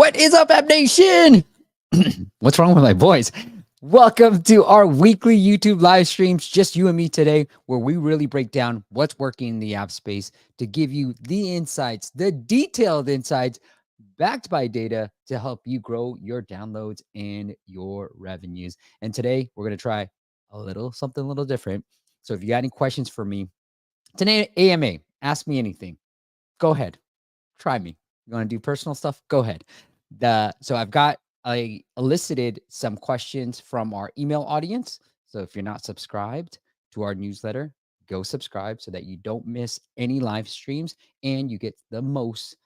What is up, App Nation? What's wrong with my voice? Welcome to our weekly YouTube live streams, just you and me today, where we really break down what's working in the app space to give you the insights, the detailed insights backed by data to help you grow your downloads and your revenues. And today we're going to try something a little different. So if you got any questions for me, today AMA, ask me anything. Go ahead. Try me. You want to do personal stuff? Go ahead. I elicited some questions from our email audience. So if you're not subscribed to our newsletter, go subscribe so that you don't miss any live streams and you get the most.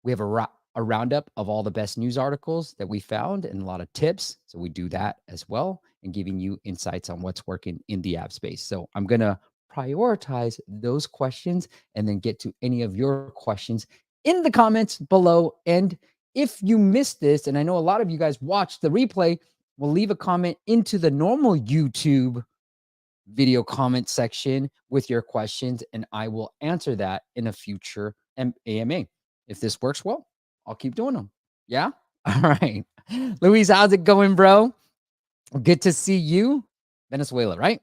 We have a roundup of all the best news articles that we found and a lot of tips. So we do that as well and giving you insights on what's working in the app space. So I'm going to prioritize those questions and then get to any of your questions in the comments below. And if you missed this, and I know a lot of you guys watched the replay, we'll leave a comment into the normal YouTube video comment section with your questions, and I will answer that in a future AMA. If this works well, I'll keep doing them. Yeah? All right. Luis, how's it going, bro? Good to see you. Venezuela, right?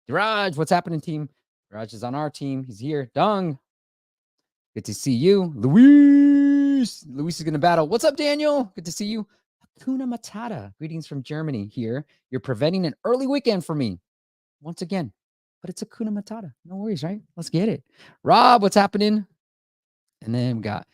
Raj, what's happening, team? Raj is on our team. He's here. Dung. Good to see you. Luis is going to battle. What's up, Daniel? Good to see you. Hakuna Matata. Greetings from Germany here. You're preventing an early weekend for me. Once again, but it's Hakuna Matata. No worries, right? Let's get it. Rob, what's happening? And then we got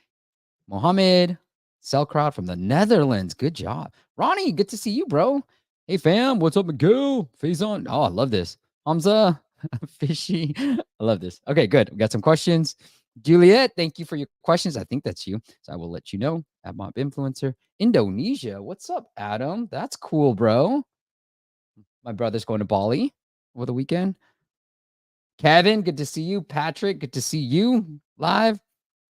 Mohammed Selkrod from the Netherlands. Good job. Ronnie, good to see you, bro. Hey, fam. What's up, Miguel? Face on. Oh, I love this. Hamza, Fishy. I love this. Okay, good. We got some questions. Juliet, thank you for your questions. I think that's you. So I will let you know. AdMob Influencer. Indonesia. What's up, Adam? That's cool, bro. My brother's going to Bali over the weekend. Kevin, good to see you. Patrick, good to see you live.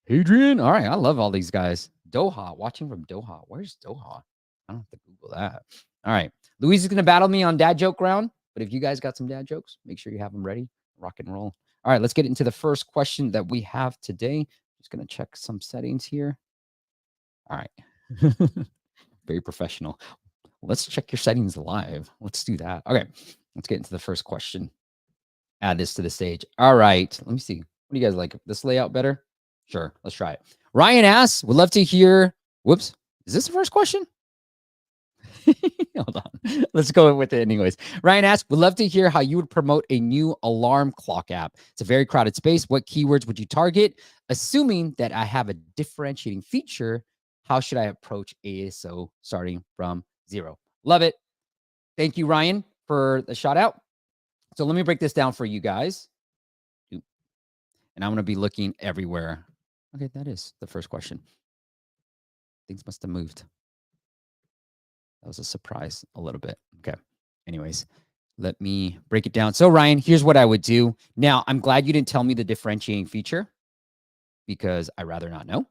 Adrian, all right. I love all these guys. Doha, watching from Doha. Where's Doha? I don't have to Google that. All right. Luis is going to battle me on dad joke round. But if you guys got some dad jokes, make sure you have them ready. Rock and roll. All right. Let's get into the first question that we have today. Just going to check some settings here. All right. Very professional. Let's check your settings live. Let's do that. Okay. Let's get into the first question. Add this to the stage. All right. Let me see. What do you guys like? This layout better? Sure. Let's try it. Ryan asks, would love to hear. Whoops. Is this the first question? Hold on. Let's go with it anyways. Ryan asks, would love to hear how you would promote a new alarm clock app. It's a very crowded space. What keywords would you target? Assuming that I have a differentiating feature, how should I approach ASO starting from zero? Love it. Thank you, Ryan, for the shout out. So let me break this down for you guys. And I'm going to be looking everywhere. Okay, that is the first question. Things must have moved. That was a surprise a little bit. Okay. Anyways, let me break it down. So Ryan, here's what I would do. Now, I'm glad you didn't tell me the differentiating feature because I'd rather not know,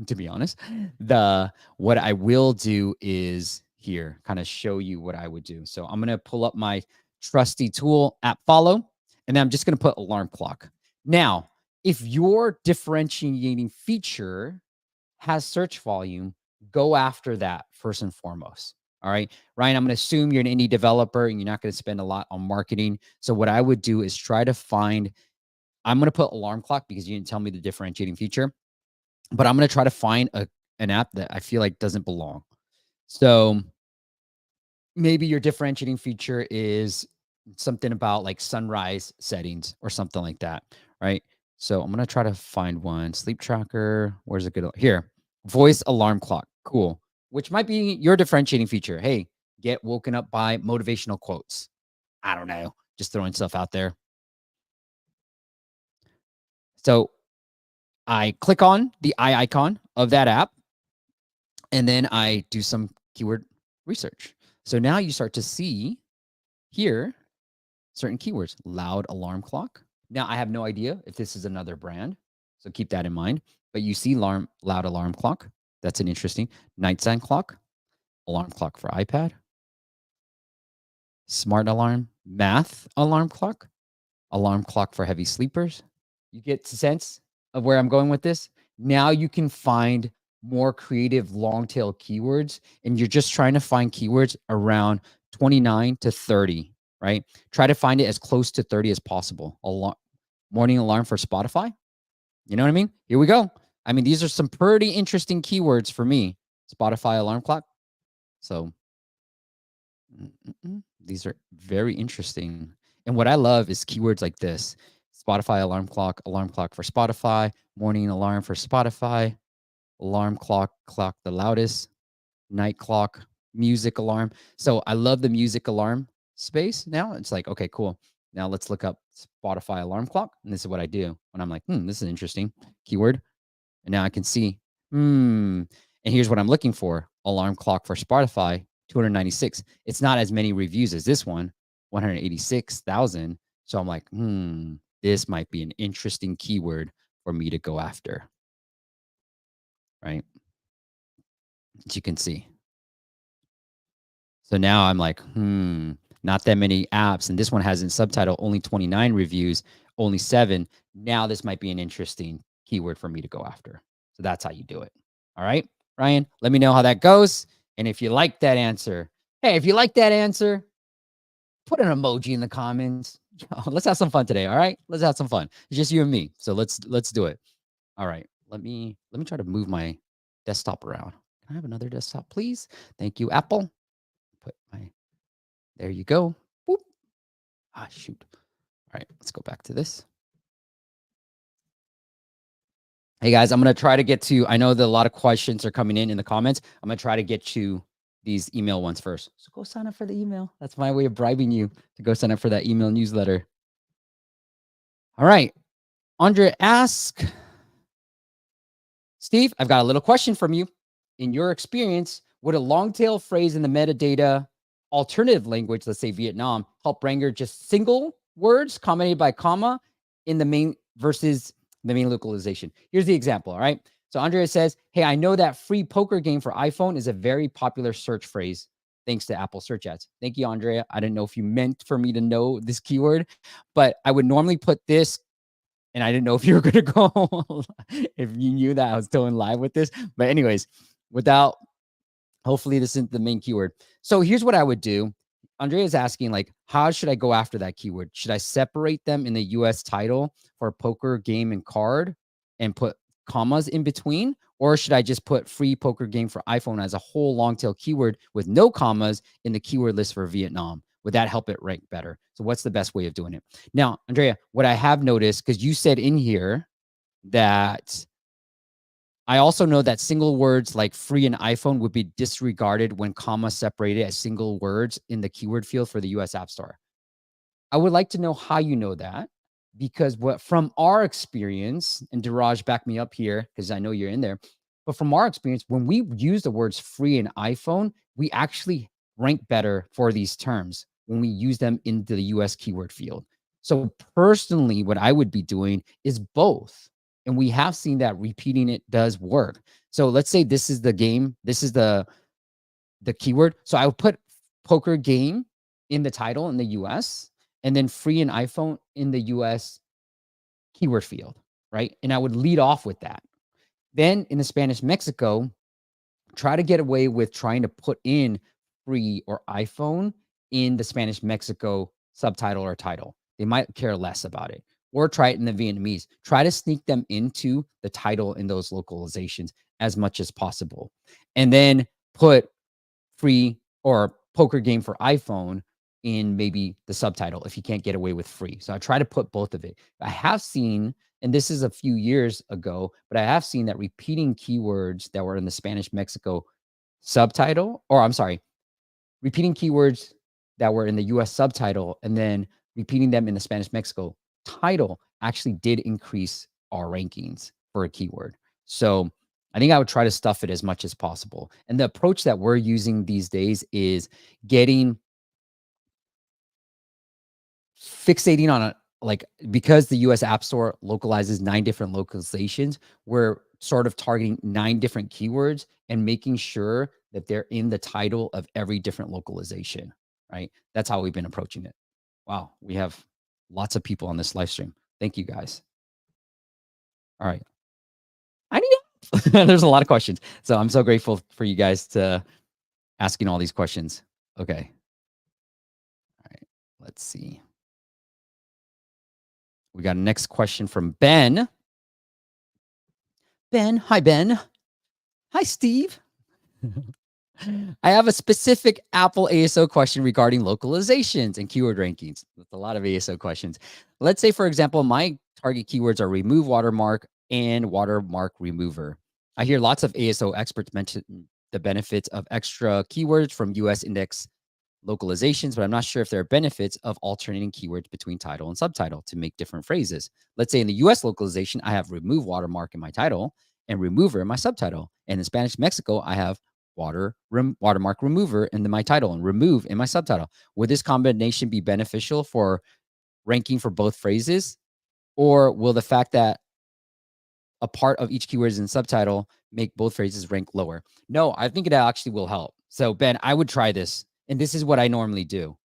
to be honest. What I will do is here, kind of show you what I would do. So I'm going to pull up my trusty tool, app follow, and then I'm just going to put alarm clock. Now, if your differentiating feature has search volume, go after that first and foremost. All right, Ryan, I'm going to assume you're an indie developer and you're not going to spend a lot on marketing. So what I would do is try to find, I'm going to put alarm clock because you didn't tell me the differentiating feature, but I'm going to try to find an app that I feel like doesn't belong. So maybe your differentiating feature is something about like sunrise settings or something like that, right? So I'm going to try to find one. Sleep tracker. Where's a good here? Voice alarm clock. Cool. Which might be your differentiating feature. Hey, get woken up by motivational quotes. I don't know. Just throwing stuff out there. So I click on the eye icon of that app, and then I do some keyword research. So now you start to see here certain keywords. Loud alarm clock. Now, I have no idea if this is another brand, so keep that in mind. But you see loud alarm clock. That's an interesting. Nightstand clock. Alarm clock for iPad. Smart alarm. Math alarm clock. Alarm clock for heavy sleepers. You get the sense of where I'm going with this? Now you can find more creative long tail keywords, and you're just trying to find keywords around 29 to 30, right? Try to find it as close to 30 as possible. Morning alarm for Spotify. You know what I mean? Here we go. I mean, these are some pretty interesting keywords for me. Spotify alarm clock. So these are very interesting. And what I love is keywords like this: Spotify alarm clock for Spotify, morning alarm for Spotify, alarm clock, clock the loudest, night clock, music alarm. So I love the music alarm space now. It's like, okay, cool. Now let's look up Spotify alarm clock. And this is what I do when I'm like, this is interesting keyword. And now I can see, and here's what I'm looking for: alarm clock for Spotify, 296. It's not as many reviews as this one, 186,000. So I'm like, this might be an interesting keyword for me to go after, right? As you can see. So now I'm like, not that many apps. And this one has in subtitle only 29 reviews, only 7. Now this might be an interesting keyword for me to go after. So that's how you do it. All right, Ryan, let me know how that goes. And if you like that answer, hey, if you like that answer, put an emoji in the comments. Let's have some fun today. All right, let's have some fun. It's just you and me. So let's do it. All right, let me try to move my desktop around. Can I have another desktop, please? Thank you, Apple. Put my, there you go. Whoop. Ah, shoot. All right, let's go back to this. Hey guys, I'm going to try to get to, I know that a lot of questions are coming in the comments. I'm going to try to get to these email ones first. So go sign up for the email. That's my way of bribing you to go sign up for that email newsletter. All right. Andre asks, Steve, I've got a little question from you. In your experience, would a long tail phrase in the metadata alternative language, let's say Vietnam, help render just single words commented by comma in the main versus the main localization? Here's the example. All right. So Andrea says, hey, I know that free poker game for iPhone is a very popular search phrase thanks to Apple search ads. Thank you, Andrea. I didn't know if you meant for me to know this keyword, but I would normally put this, and I didn't know if you were going to go, if you knew that I was going live with this. But anyways, without, hopefully this isn't the main keyword. So here's what I would do. Andrea is asking, like, how should I go after that keyword? Should I separate them in the US title for poker game and card and put commas in between? Or should I just put free poker game for iPhone as a whole long tail keyword with no commas in the keyword list for Vietnam? Would that help it rank better? So what's the best way of doing it? Now, Andrea, what I have noticed, because you said in here that I also know that single words like free and iPhone would be disregarded when comma separated as single words in the keyword field for the US App Store. I would like to know how you know that, because what from our experience, and Diraj, back me up here because I know you're in there, but from our experience, when we use the words free and iPhone, we actually rank better for these terms when we use them in the US keyword field. So personally, what I would be doing is both. And we have seen that repeating it does work. So let's say this is the game, this is the keyword. So I would put poker game in the title in the US, and then free and iPhone in the US keyword field, right? And I would lead off with that. Then in the Spanish Mexico, try to get away with trying to put in free or iPhone in the Spanish Mexico subtitle or title. They might care less about it. Or try it in the Vietnamese. Try to sneak them into the title in those localizations as much as possible. And then put free or poker game for iPhone in maybe the subtitle if you can't get away with free. So I try to put both of it. I have seen, and this is a few years ago, but I have seen that repeating keywords that were in the Spanish Mexico subtitle, or I'm sorry, repeating keywords that were in the US subtitle and then repeating them in the Spanish Mexico title actually did increase our rankings for a keyword. So I think I would try to stuff it as much as possible. And the approach that we're using these days is fixating on a, like, because the US App Store localizes 9 different localizations, we're sort of targeting 9 different keywords and making sure that they're in the title of every different localization, right? That's how we've been approaching it. Wow, we have lots of people on this live stream. Thank you guys. All right. I need There's a lot of questions. So I'm so grateful for you guys to asking all these questions. Okay. All right. Let's see. We got a next question from Ben. Ben. Hi, Ben. Hi, Steve. I have a specific Apple ASO question regarding localizations and keyword rankings. That's a lot of ASO questions. Let's say, for example, my target keywords are remove watermark and watermark remover. I hear lots of ASO experts mention the benefits of extra keywords from US index localizations, but I'm not sure if there are benefits of alternating keywords between title and subtitle to make different phrases. Let's say in the US localization, I have remove watermark in my title and remover in my subtitle. And in Spanish Mexico, I have watermark remover in my title and remove in my subtitle. Would this combination be beneficial for ranking for both phrases? Or will the fact that a part of each keyword is in subtitle make both phrases rank lower? No, I think it actually will help. So Ben, I would try this. And this is what I normally do,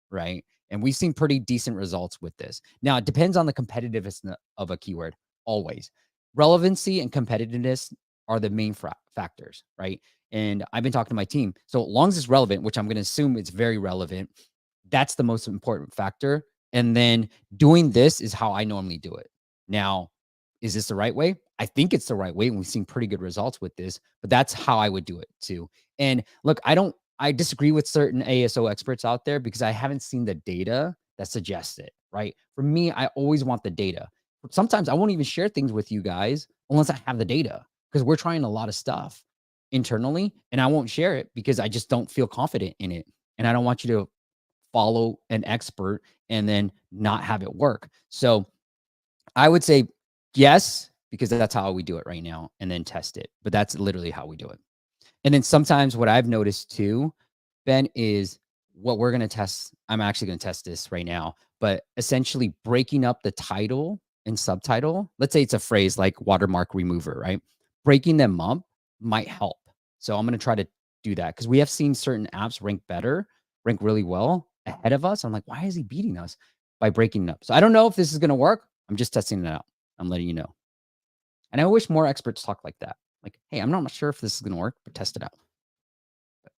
right? And we've seen pretty decent results with this. Now, it depends on the competitiveness of a keyword, always. Relevancy and competitiveness are the main factors, right? And I've been talking to my team. So long as it's relevant, which I'm going to assume it's very relevant, that's the most important factor. And then doing this is how I normally do it. Now, is this the right way? I think it's the right way, and we've seen pretty good results with this, but that's how I would do it too. And look, I disagree with certain ASO experts out there because I haven't seen the data that suggests it, right? For me, I always want the data. Sometimes I won't even share things with you guys unless I have the data because we're trying a lot of stuff internally and I won't share it because I just don't feel confident in it. And I don't want you to follow an expert and then not have it work. So I would say yes, because that's how we do it right now, and then test it. But that's literally how we do it. And then sometimes what I've noticed too, Ben, is what we're going to test. I'm actually going to test this right now, but essentially breaking up the title and subtitle. Let's say it's a phrase like watermark remover, right? Breaking them up might help. So I'm going to try to do that because we have seen certain apps rank really well ahead of us. I'm like, why is he beating us by breaking it up? So I don't know if this is going to work. I'm just testing it out. I'm letting you know. And I wish more experts talk like that. Like, hey, I'm not sure if this is going to work, but test it out.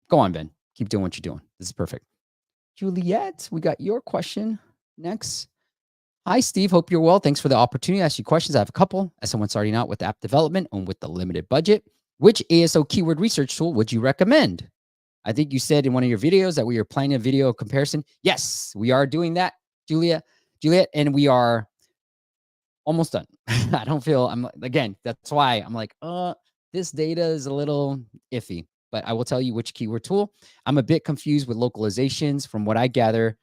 Go on, Ben. Keep doing what you're doing. This is perfect. Juliet, we got your question next. Hi, Steve. Hope you're well. Thanks for the opportunity to ask you questions. I have a couple. As someone starting out with app development and with the limited budget, which ASO keyword research tool would you recommend? I think you said in one of your videos that we are planning a video comparison. Yes, we are doing that, Juliet, and we are almost done. I don't feel again, that's why I'm like, this data is a little iffy, but I will tell you which keyword tool. I'm a bit confused with localizations from what I gather.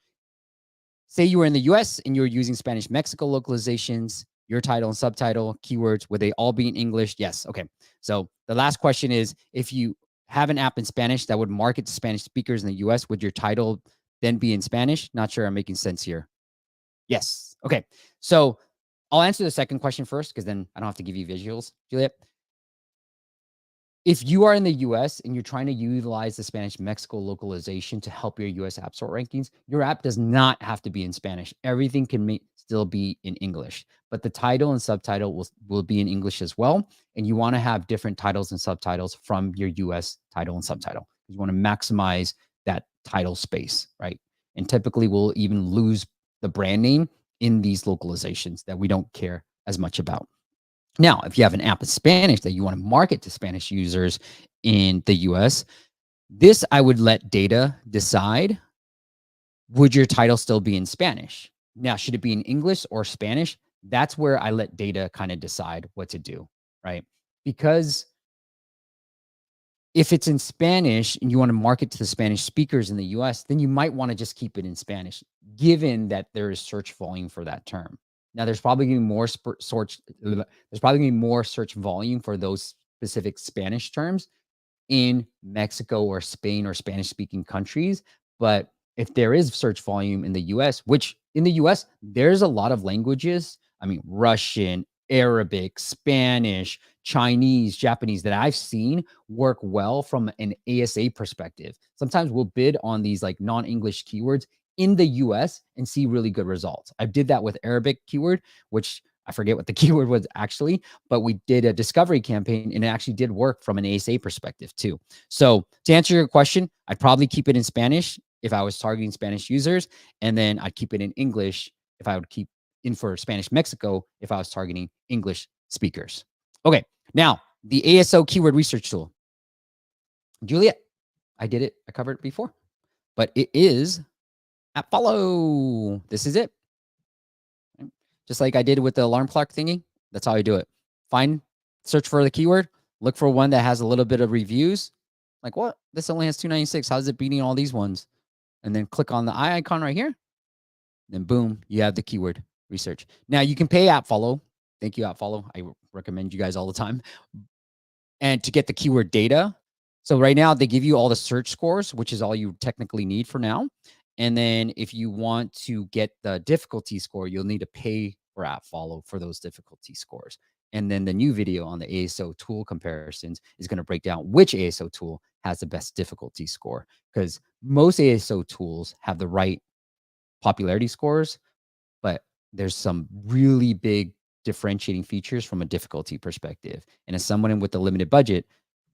Say you were in the US and you're using Spanish Mexico localizations, your title and subtitle keywords, would they all be in English? Yes. Okay. So the last question is if you have an app in Spanish that would market to Spanish speakers in the US, would your title then be in Spanish? Not sure I'm making sense here. Yes. Okay. So I'll answer the second question first because then I don't have to give you visuals, Juliet. If you are in the US and you're trying to utilize the Spanish Mexico localization to help your US App Store rankings, your app does not have to be in Spanish. Everything can still be in English, but the title and subtitle will be in English as well. And you want to have different titles and subtitles from your US title and subtitle. You want to maximize that title space, right? And typically we'll even lose the brand name in these localizations that we don't care as much about. Now, if you have an app in Spanish that you want to market to Spanish users in the US, this I would let data decide. Would your title still be in Spanish? Now, should it be in English or Spanish? That's where I let data kind of decide what to do, right? Because if it's in Spanish and you want to market to the Spanish speakers in the US, then you might want to just keep it in Spanish, given that there is search volume for that term. Now, there's probably going to be more search volume for those specific Spanish terms in Mexico or Spain or Spanish speaking countries. But if there is search volume in the US, which in the US, there's a lot of languages. I mean, Russian, Arabic, Spanish, Chinese, Japanese that I've seen work well from an ASA perspective. Sometimes we'll bid on these like non-English keywords in the US and see really good results. I did that with Arabic keyword, which I forget what the keyword was actually, but we did a discovery campaign and it actually did work from an ASA perspective too. So to answer your question, I'd probably keep it in Spanish if I was targeting Spanish users, and then I'd keep it in English if I would keep in for Spanish Mexico if I was targeting English speakers. Okay, now the ASO keyword research tool. Juliet, I did it. I covered it before, but it is at follow. This is it. Just like I did with the alarm clock thingy. That's how I do it. Search for the keyword, look for one that has a little bit of reviews. Like, what? This only has 296. How's it beating all these ones? And then click on the eye icon right here. Then boom, you have the keyword research. Now you can pay AppFollow. Thank you, AppFollow. I recommend you guys all the time. And to get the keyword data. So right now they give you all the search scores, which is all you technically need for now. And then if you want to get the difficulty score, you'll need to pay for AppFollow for those difficulty scores. And then the new video on the ASO tool comparisons is going to break down which ASO tool has the best difficulty score, because most ASO tools have the right popularity scores, but there's some really big differentiating features from a difficulty perspective. And as someone with a limited budget,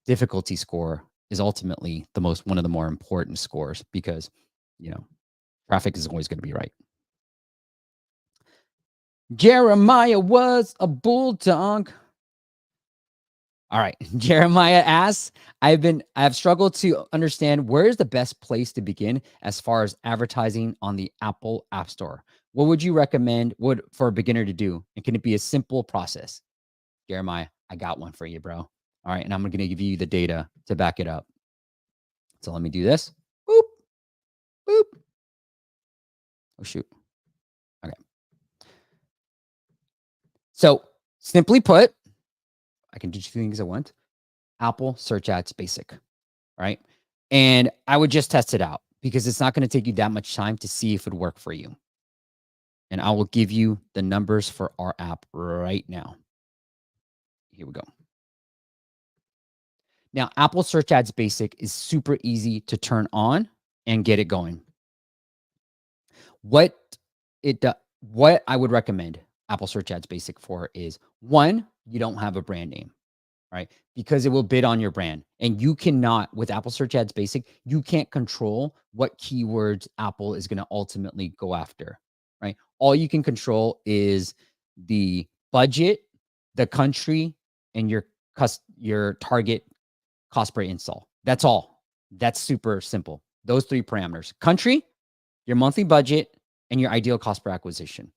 difficulty score is ultimately one of the more important scores, because, traffic is always going to be right. Jeremiah was a bulldog. All right. Jeremiah asks, I've struggled to understand where is the best place to begin as far as advertising on the Apple App Store. What would you recommend for a beginner to do? And can it be a simple process? Jeremiah, I got one for you, bro. All right. And I'm going to give you the data to back it up. So let me do this. Boop, boop. Oh, shoot. Okay. So simply put, I can do two things at once. Apple Search Ads Basic, right? And I would just test it out because it's not going to take you that much time to see if it would work for you. And I will give you the numbers for our app right now. Here we go. Now, Apple Search Ads Basic is super easy to turn on and get it going. What I would recommend Apple Search Ads Basic for is, one, you don't have a brand name, right? Because it will bid on your brand. And you cannot, with Apple Search Ads Basic, you can't control what keywords Apple is going to ultimately go after, right? All you can control is the budget, the country, and your target cost per install. That's all. That's super simple. Those three parameters: country, your monthly budget, and your ideal cost per acquisition.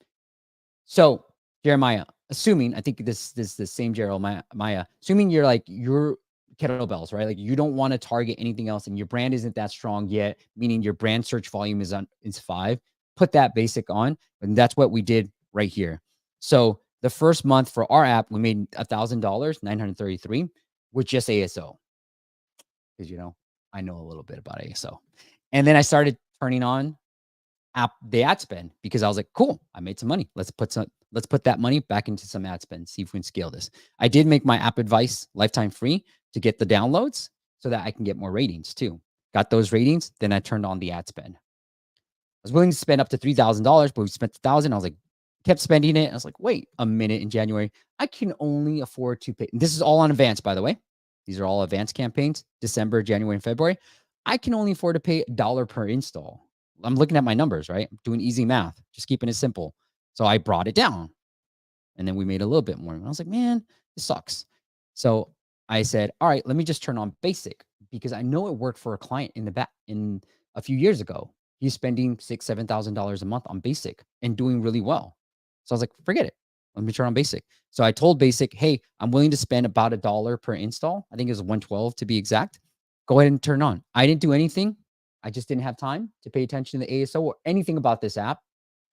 So, Jeremiah, assuming, I think this is the same Jeremiah, assuming you're kettlebells, right? Like you don't want to target anything else and your brand isn't that strong yet, meaning your brand search volume is 5, put that basic on. And that's what we did right here. So the first month for our app, we made $1,000, $933 with just ASO. Because, I know a little bit about ASO. And then I started turning on the ad spend because I was like, cool, I made some money. Let's put that money back into some ad spend, see if we can scale this. I did make my app advice lifetime free to get the downloads so that I can get more ratings too. Got those ratings, then I turned on the ad spend. I was willing to spend up to $3,000, but we spent $1,000. I was like, kept spending it. I was like, wait a minute, in January, I can only afford to pay. This is all on advance, by the way. These are all advanced campaigns, December, January, and February. I can only afford to pay $1 per install. I'm looking at my numbers, right? I'm doing easy math, just keeping it simple. So I brought it down and then we made a little bit more. And I was like, man, this sucks. So I said, all right, let me just turn on basic because I know it worked for a client in a few years ago. He's spending $6,000, $7,000 a month on basic and doing really well. So I was like, forget it. Let me turn on basic. So I told basic, hey, I'm willing to spend about $1 per install. I think it was $112 to be exact. Go ahead and turn on. I didn't do anything. I just didn't have time to pay attention to the ASO or anything about this app.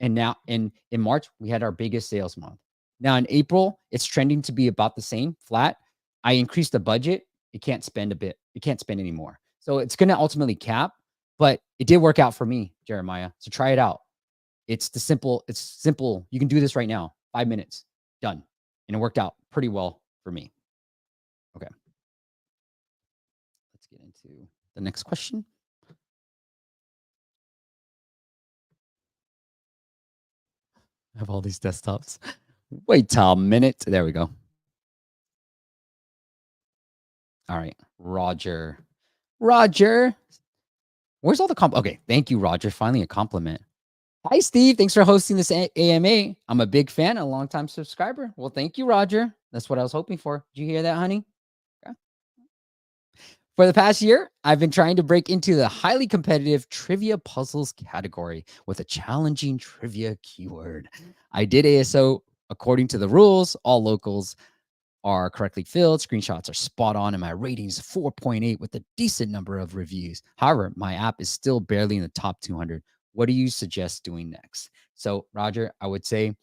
And now in March, we had our biggest sales month. Now in April, it's trending to be about the same, flat. I increased the budget. It can't spend a bit. It can't spend anymore. So it's going to ultimately cap, but it did work out for me, Jeremiah. So try it out. It's simple. You can do this right now. 5 minutes, done. And it worked out pretty well for me. Okay. Let's get into the next question. I have all these desktops. Wait till a minute. There we go. All right. Roger. Roger. Where's all the Okay. Thank you, Roger. Finally, a compliment. Hi, Steve. Thanks for hosting this AMA. I'm a big fan, a longtime subscriber. Well, thank you, Roger. That's what I was hoping for. Did you hear that, honey? Yeah. For the past year, I've been trying to break into the highly competitive trivia puzzles category with a challenging trivia keyword. I did ASO according to the rules. All locals are correctly filled. Screenshots are spot on, and my rating's 4.8 with a decent number of reviews. However, my app is still barely in the top 200. What do you suggest doing next? So, Roger, I would say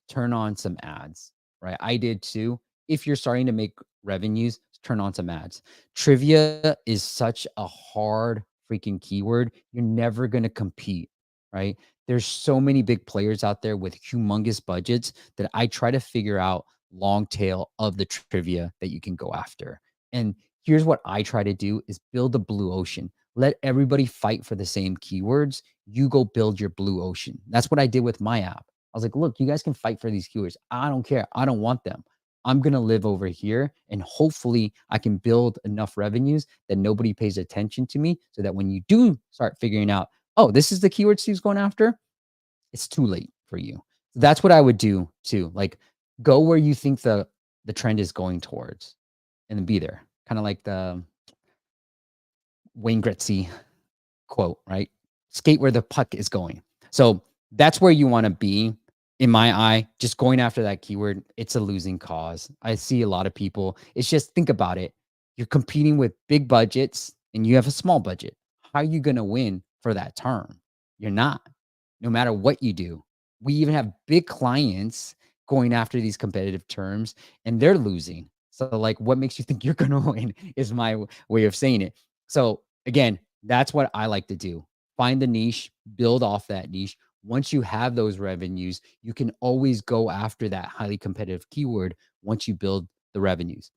turn on some ads, right? I did too. If you're starting to make revenues, turn on some ads. Trivia is such a hard freaking keyword. You're never going to compete, right? There's so many big players out there with humongous budgets that I try to figure out long tail of the trivia that you can go after. And here's what I try to do is build a blue ocean. Let everybody fight for the same keywords. You go build your blue ocean. That's what I did with my app. I was like, look, you guys can fight for these keywords. I don't care. I don't want them. I'm going to live over here and hopefully I can build enough revenues that nobody pays attention to me so that when you do start figuring out, oh, this is the keyword Steve's going after, it's too late for you. That's what I would do too. Like go where you think the trend is going towards and then be there. Kind of like the Wayne Gretzky quote, right? Skate where the puck is going. So that's where you want to be. In my eye, just going after that keyword, it's a losing cause. I see a lot of people. It's just think about it. You're competing with big budgets and you have a small budget. How are you going to win for that term? You're not, no matter what you do. We even have big clients going after these competitive terms and they're losing. So, like, what makes you think you're going to win is my way of saying it. So, again, that's what I like to do. Find the niche, build off that niche. Once you have those revenues, you can always go after that highly competitive keyword once you build the revenues.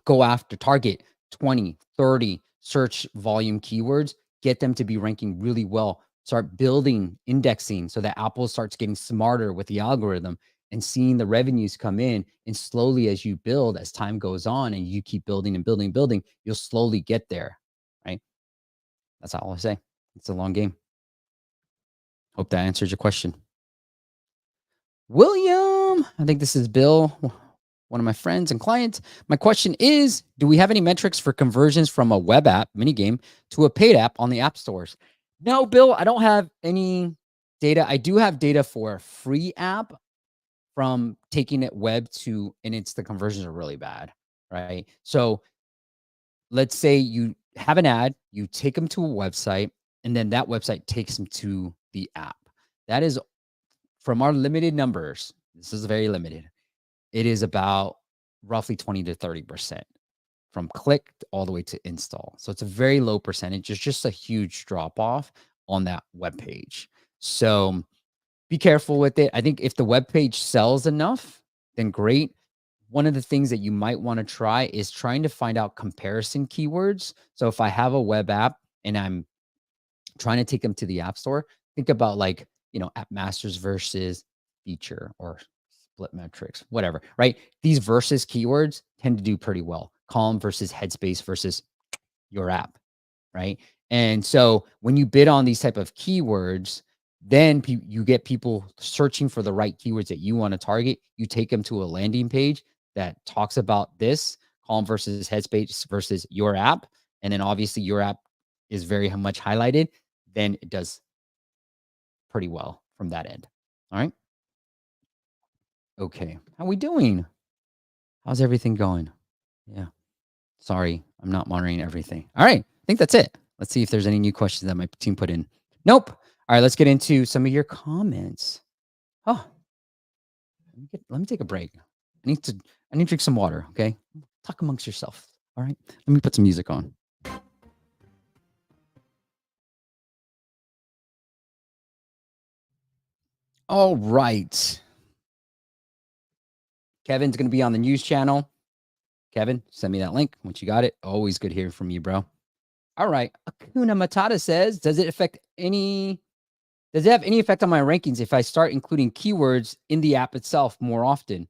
Go after target 20, 30 search volume keywords, get them to be ranking really well. Start building indexing so that Apple starts getting smarter with the algorithm and seeing the revenues come in. And slowly, as you build, as time goes on and you keep building and building and building, you'll slowly get there. Right. That's all I say. It's a long game. Hope that answers your question. William, I think this is Bill, one of my friends and clients. My question is, do we have any metrics for conversions from a web app minigame to a paid app on the app stores? No, Bill, I don't have any data. I do have data for a free app from taking it web to, and it's the conversions are really bad, right? So let's say you have an ad, you take them to a website, and then that website takes them to the app. That is from our limited numbers. This is very limited. It is about roughly 20 to 30% from click all the way to install. So it's a very low percentage. It's just a huge drop off on that web page. So be careful with it. I think if the web page sells enough, then great. One of the things that you might want to try is trying to find out comparison keywords. So if I have a web app and I'm trying to take them to the app store, think about like, app masters versus feature or split metrics, whatever, right? These versus keywords tend to do pretty well. Calm versus headspace versus your app, right? And so when you bid on these type of keywords, then you get people searching for the right keywords that you want to target. You take them to a landing page that talks about this Calm versus headspace versus your app. And then obviously your app is very much highlighted. Then it does pretty well from that end. All right. Okay. How we doing? How's everything going? Yeah. Sorry, I'm not monitoring everything. All right. I think that's it. Let's see if there's any new questions that my team put in. Nope. All right. Let's get into some of your comments. Oh, let me take a break. I need to drink some water. Okay. Talk amongst yourself. All right. Let me put some music on. All right. Kevin's going to be on the news channel. Kevin, send me that link once you got it. Always good hearing from you, bro. All right. Akuna Matata says, does it affect any Does it have any effect on my rankings if I start including keywords in the app itself more often?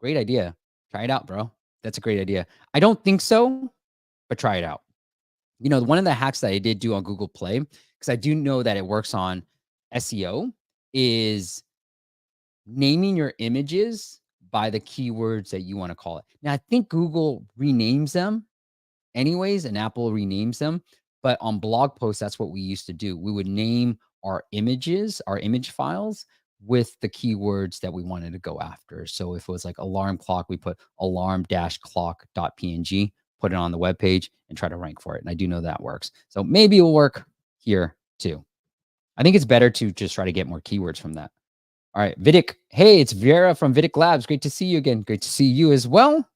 Great idea. Try it out, bro. That's a great idea. I don't think so, but try it out. One of the hacks that I did do on Google Play, because I do know that it works on SEO, is naming your images by the keywords that you want to call it. Now, I think Google renames them anyways, and Apple renames them. But on blog posts, that's what we used to do. We would name our images, our image files with the keywords that we wanted to go after. So if it was like alarm clock, we put alarm-clock.png, put it on the web page and try to rank for it. And I do know that works. So maybe it'll work here too. I think it's better to just try to get more keywords from that. All right, Vidic. Hey, it's Vera from Vidic Labs. Great to see you again. Great to see you as well.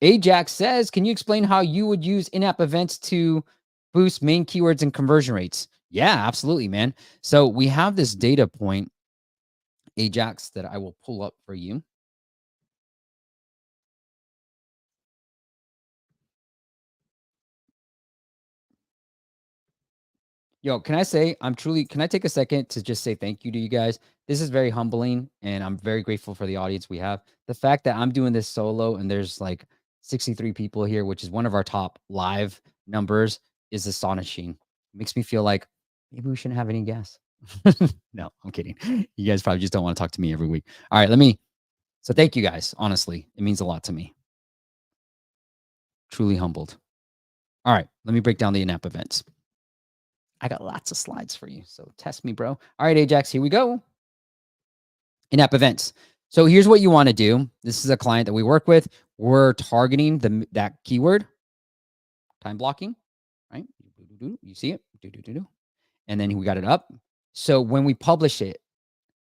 Ajax says, can you explain how you would use in-app events to boost main keywords and conversion rates? Yeah, absolutely, man. So we have this data point, Ajax, that I will pull up for you. Yo, can I say, can I take a second to just say thank you to you guys? This is very humbling, and I'm very grateful for the audience we have. The fact that I'm doing this solo and there's like 63 people here, which is one of our top live numbers, is astonishing. It makes me feel like maybe we shouldn't have any guests. No, I'm kidding. You guys probably just don't want to talk to me every week. All right, so thank you guys. Honestly, it means a lot to me. Truly humbled. All right, let me break down the in-app events. I got lots of slides for you, so test me, bro. All right, Ajax, here we go. In-app events. So here's what you want to do. This is a client that we work with. We're targeting that keyword, time blocking, right? You see it? And then we got it up. So when we publish it,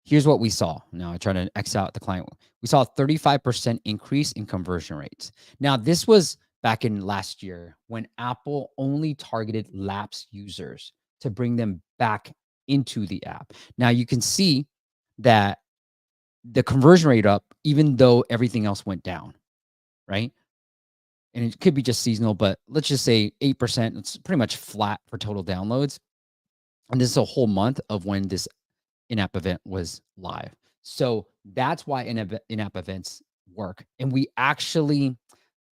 here's what we saw. Now I try to X out the client. We saw a 35% increase in conversion rates. Now, this was back in last year when Apple only targeted lapsed users to bring them back into the app. Now you can see that the conversion rate up, even though everything else went down, right? And it could be just seasonal, but let's just say 8%. It's pretty much flat for total downloads. And this is a whole month of when this in-app event was live. So that's why in-app events work. And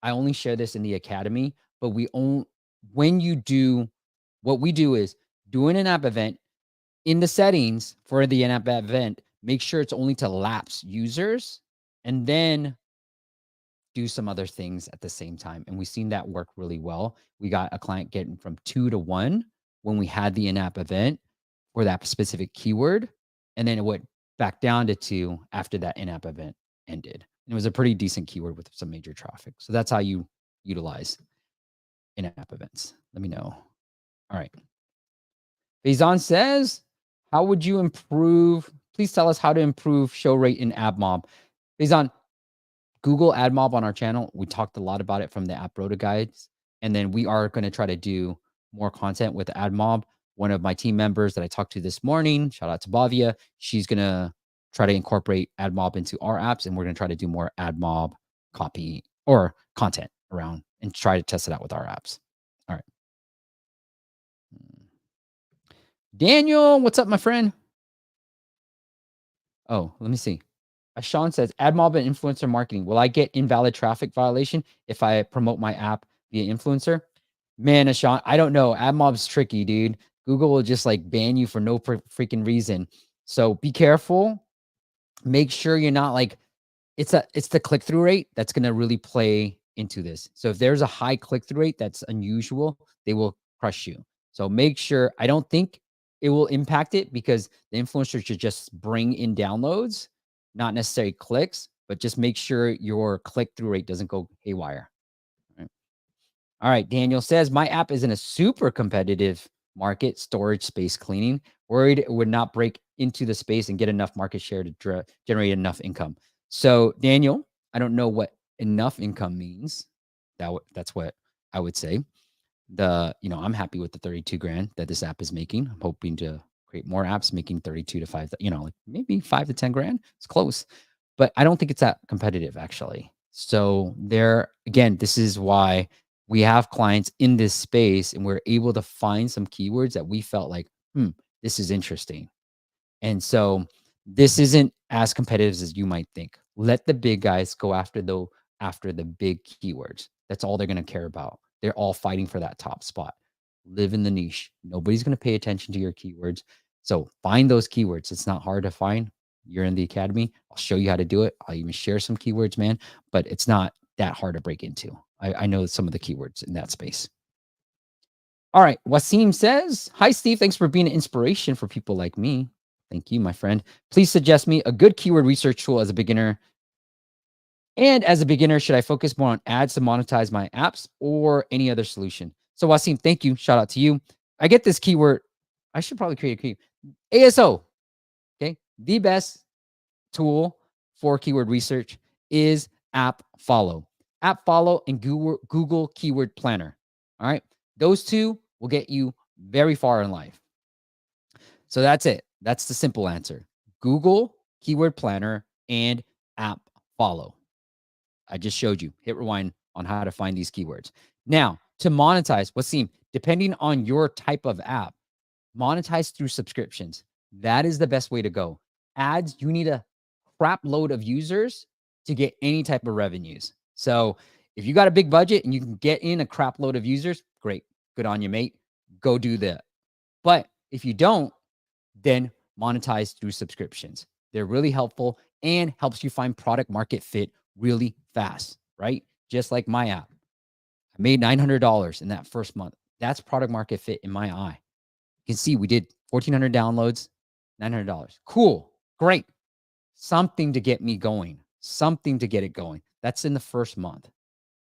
I only share this in the academy, but when you do, what we do is do an in-app event in the settings for the in-app event, make sure it's only to lapse users, and then do some other things at the same time. And we've seen that work really well. We got a client getting from 2 to 1 when we had the in-app event for that specific keyword. And then it went back down to 2 after that in-app event ended. And it was a pretty decent keyword with some major traffic. So that's how you utilize in-app events. Let me know. All right. Faison says, how would you improve? Please tell us how to improve show rate in AdMob. Faison, Google AdMob on our channel. We talked a lot about it from the App Rota guides. And then we are going to try to do more content with AdMob. One of my team members that I talked to this morning, shout out to Bavia, she's going to try to incorporate AdMob into our apps. And we're going to try to do more AdMob copy or content around and try to test it out with our apps. All right. Daniel, what's up, my friend? Oh, let me see. Sean says, AdMob and influencer marketing. Will I get invalid traffic violation if I promote my app via influencer? Man, Sean, I don't know. AdMob's tricky, dude. Google will just like ban you for no freaking reason. So be careful. Make sure you're not like, it's the click-through rate that's going to really play into this. So if there's a high click-through rate that's unusual, they will crush you. So make sure, I don't think it will impact it because the influencer should just bring in downloads, not necessarily clicks, but just make sure your click-through rate doesn't go haywire. All right. Daniel says, my app is in a super competitive market, storage space cleaning. Worried it would not break into the space and get enough market share to generate enough income. So Daniel, I don't know what enough income means. That's what I would say. I'm happy with the 32 grand that this app is making. I'm hoping to create more apps making 32 to 5, like maybe 5 to 10 grand. It's close, but I don't think it's that competitive actually. So again, this is why we have clients in this space and we're able to find some keywords that we felt like, this is interesting. And so this isn't as competitive as you might think. Let the big guys go after the big keywords. That's all they're going to care about. They're all fighting for that top spot. Live in the niche. Nobody's going to pay attention to your keywords. So find those keywords. It's not hard to find. You're in the academy. I'll show you how to do it. I'll even share some keywords, man, but it's not that hard to break into. I know some of the keywords in that space. All right. Wasim says, hi, Steve. Thanks for being an inspiration for people like me. Thank you, my friend. Please suggest me a good keyword research tool as a beginner. And as a beginner, should I focus more on ads to monetize my apps or any other solution? So Wasim, thank you. Shout out to you. I get this keyword. I should probably create a keyword. ASO. Okay. The best tool for keyword research is App Follow. App Follow and Google Keyword Planner. All right. Those two will get you very far in life. So that's it. That's the simple answer. Google Keyword Planner and App Follow. I just showed you. Hit rewind on how to find these keywords. Now, to monetize, Wasim, depending on your type of app, monetize through subscriptions. That is the best way to go. Ads, you need a crap load of users to get any type of revenues. So if you got a big budget and you can get in a crap load of users, great. Good on you, mate. Go do that. But if you don't, then monetize through subscriptions. They're really helpful and helps you find product market fit really fast, right? Just like my app. I made $900 in that first month. That's product market fit in my eye. You can see we did 1,400 downloads, $900. Cool. Great. Something to get me going. Something to get it going. That's in the first month.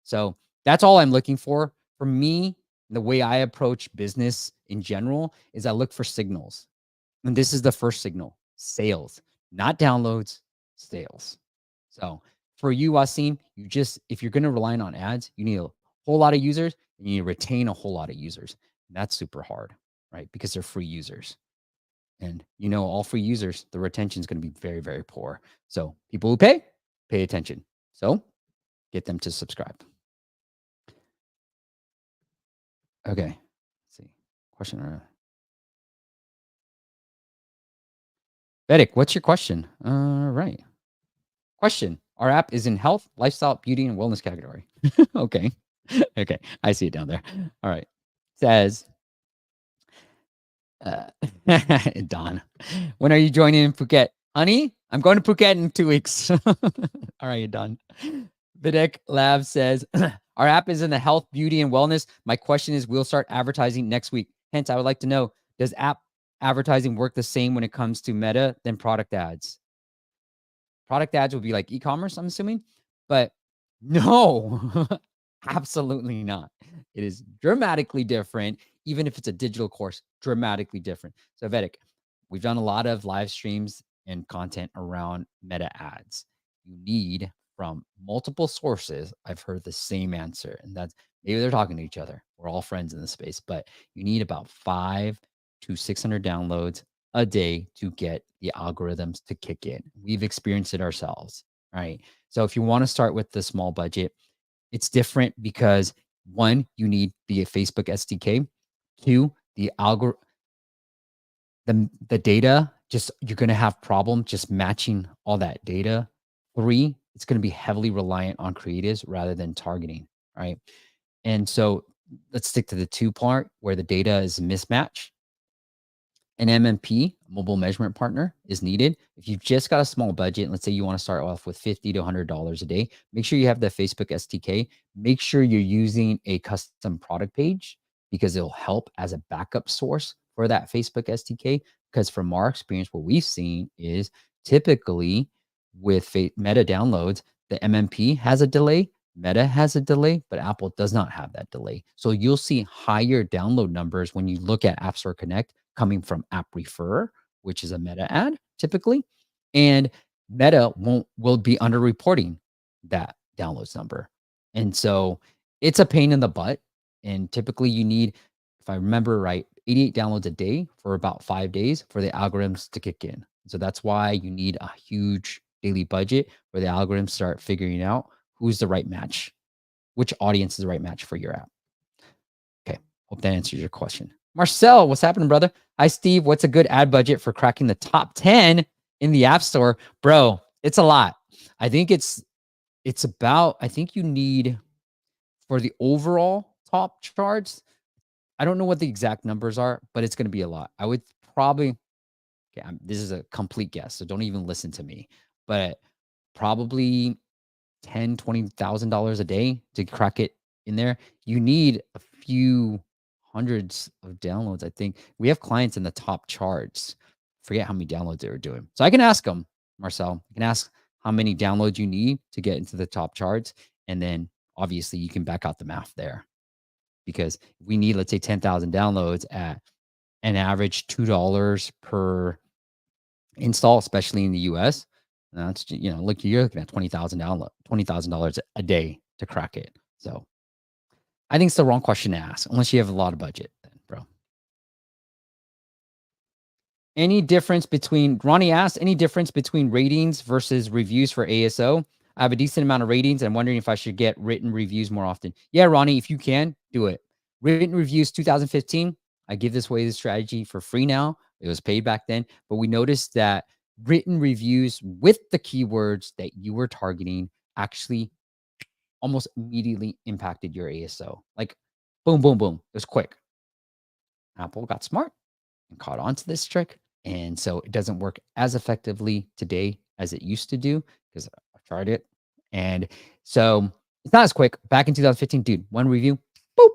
So that's all I'm looking for. For me, the way I approach business in general is I look for signals. And this is the first signal, sales, not downloads, sales. So for you, Wasim, if you're going to rely on ads, you need a whole lot of users and you need to retain a whole lot of users. And that's super hard, right? Because they're free users. And all free users, the retention is going to be very, very poor. So people who pay attention. So get them to subscribe. Okay. Let's see. Question. Vedic, what's your question? All right. Question. Our app is in health, lifestyle, beauty, and wellness category. Okay. Okay. I see it down there. All right. Says, Don, when are you joining in Phuket? Honey, I'm going to Phuket in 2 weeks. All right, you're done. Videk Lab says, our app is in the health, beauty, and wellness. My question is, we'll start advertising next week. Hence, I would like to know, does app advertising work the same when it comes to Meta than product ads? Product ads would be like e-commerce, I'm assuming, but no, absolutely not. It is dramatically different, even if it's a digital course, dramatically different. So Vedic, we've done a lot of live streams and content around meta ads. You need from multiple sources. I've heard the same answer, and that's maybe they're talking to each other. We're all friends in the space, but you need about 500 to 600 downloads a day to get the algorithms to kick in. We've experienced it ourselves, right? So if you want to start with the small budget, it's different because one, you need the Facebook SDK. Two, the data, just you're going to have problem just matching all that data. Three, it's going to be heavily reliant on creatives rather than targeting, right? And so let's stick to the two part where the data is a mismatch. An MMP, mobile measurement partner, is needed. If you've just got a small budget, let's say you want to start off with $50 to $100 a day, make sure you have the Facebook SDK. Make sure you're using a custom product page because it'll help as a backup source for that Facebook SDK. Because from our experience, what we've seen is typically with Meta downloads, the MMP has a delay, Meta has a delay, but Apple does not have that delay. So you'll see higher download numbers when you look at App Store Connect coming from App Refer, which is a Meta ad typically, and Meta will be underreporting that downloads number. And so it's a pain in the butt. And typically you need, if I remember right, 88 downloads a day for about 5 days for the algorithms to kick in. So that's why you need a huge daily budget where the algorithms start figuring out who's the right match, which audience is the right match for your app. Okay. Hope that answers your question. Marcel, what's happening, brother? Hi, Steve. What's a good ad budget for cracking the top 10 in the App Store? Bro, it's a lot. I think it's about, I think you need for the overall top charts. I don't know what the exact numbers are, but it's going to be a lot. I would probably, okay, this is a complete guess, so don't even listen to me, but probably $10,000-$20,000 a day to crack it in there. You need a few hundreds of downloads. I think we have clients in the top charts. Forget how many downloads they were doing. So I can ask them, Marcel. I can ask how many downloads you need to get into the top charts, and then obviously you can back out the math there. Because we need, let's say, 10,000 downloads at an average $2 per install, especially in the US. That's, look, you're looking at $20,000 a day to crack it. So I think it's the wrong question to ask, unless you have a lot of budget, then, bro. Any difference between, Ronnie asked, any difference between ratings versus reviews for ASO? I have a decent amount of ratings. And I'm wondering if I should get written reviews more often. Yeah, Ronnie, if you can, do it. Written reviews 2015. I give this away the strategy for free now. It was paid back then. But we noticed that written reviews with the keywords that you were targeting actually almost immediately impacted your ASO. Like, boom, boom, boom. It was quick. Apple got smart and caught on to this trick. And so it doesn't work as effectively today as it used to do because I tried it. And so it's not as quick. Back in 2015, dude, one review, boop,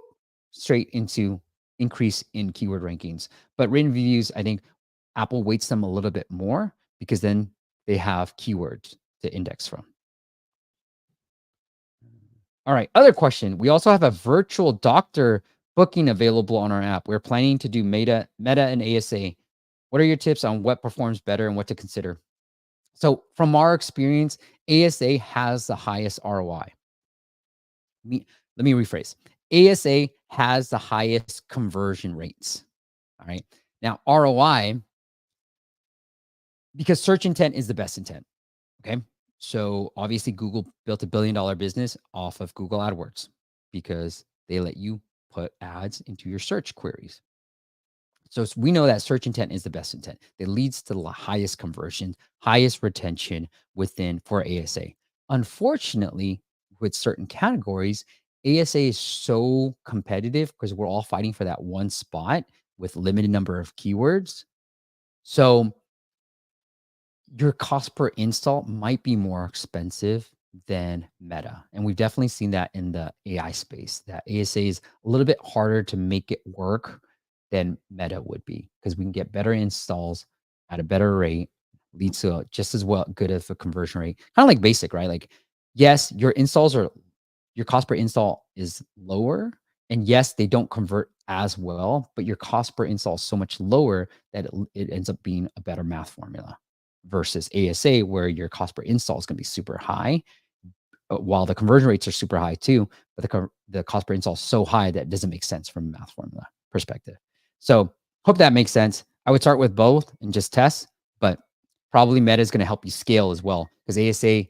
straight into increase in keyword rankings. But written reviews, I think Apple weights them a little bit more because then they have keywords to index from. All right, other question. We also have a virtual doctor booking available on our app. We're planning to do Meta and ASA. What are your tips on what performs better and what to consider? So from our experience, ASA has the highest ROI. Let me rephrase. ASA has the highest conversion rates. All right. Now, ROI, because search intent is the best intent. Okay. So obviously, Google built $1 billion business off of Google AdWords because they let you put ads into your search queries. So we know that search intent is the best intent. It leads to the highest conversion, highest retention within for ASA. Unfortunately, with certain categories, ASA is so competitive because we're all fighting for that one spot with limited number of keywords. So your cost per install might be more expensive than Meta. And we've definitely seen that in the AI space, that ASA is a little bit harder to make it work than Meta would be because we can get better installs at a better rate, leads to just as well good of a conversion rate. Kind of like basic, right? Like, yes, your cost per install is lower. And yes, they don't convert as well, but your cost per install is so much lower that it ends up being a better math formula versus ASA, where your cost per install is going to be super high, while the conversion rates are super high too. But the cost per install is so high that it doesn't make sense from a math formula perspective. So hope that makes sense. I would start with both and just test, but probably Meta is going to help you scale as well because ASA,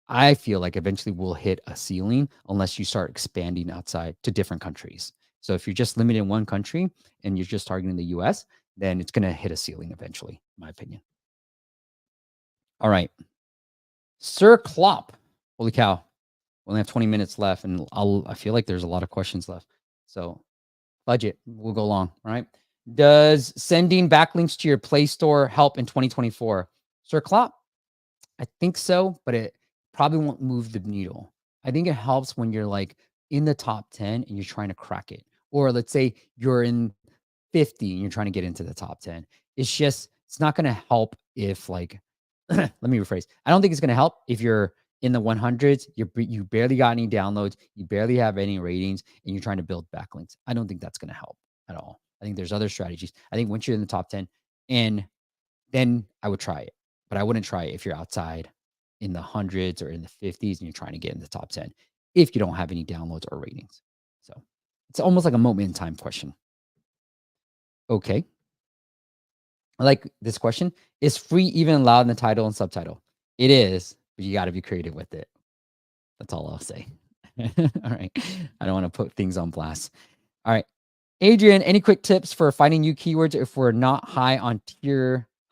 I feel like eventually will hit a ceiling unless you start expanding outside to different countries. So if you're just limited in one country and you're just targeting the US, then it's going to hit a ceiling eventually, in my opinion. All right. Sir Klopp. Holy cow. We only have 20 minutes left, and I feel like there's a lot of questions left. So budget, we'll go long. All right. Does sending backlinks to your Play Store help in 2024? Sir Klopp, I think so, but it probably won't move the needle. I think it helps when you're like in the top 10 and you're trying to crack it. Or let's say you're in 50 and you're trying to get into the top 10. It's not going to help if like, let me rephrase. I don't think it's going to help if you're in the 100s, you barely got any downloads, you barely have any ratings, and you're trying to build backlinks. I don't think that's going to help at all. I think there's other strategies. I think once you're in the top 10, and then I would try it, but I wouldn't try it if you're outside in the hundreds or in the 50s and you're trying to get in the top 10 if you don't have any downloads or ratings. So it's almost like a moment in time question. Okay. I like this question. Is free even allowed in the title and subtitle? It is, but you got to be creative with it. That's all I'll say. All right. I don't want to put things on blast. All right. Adrian, any quick tips for finding new keywords if we're not high on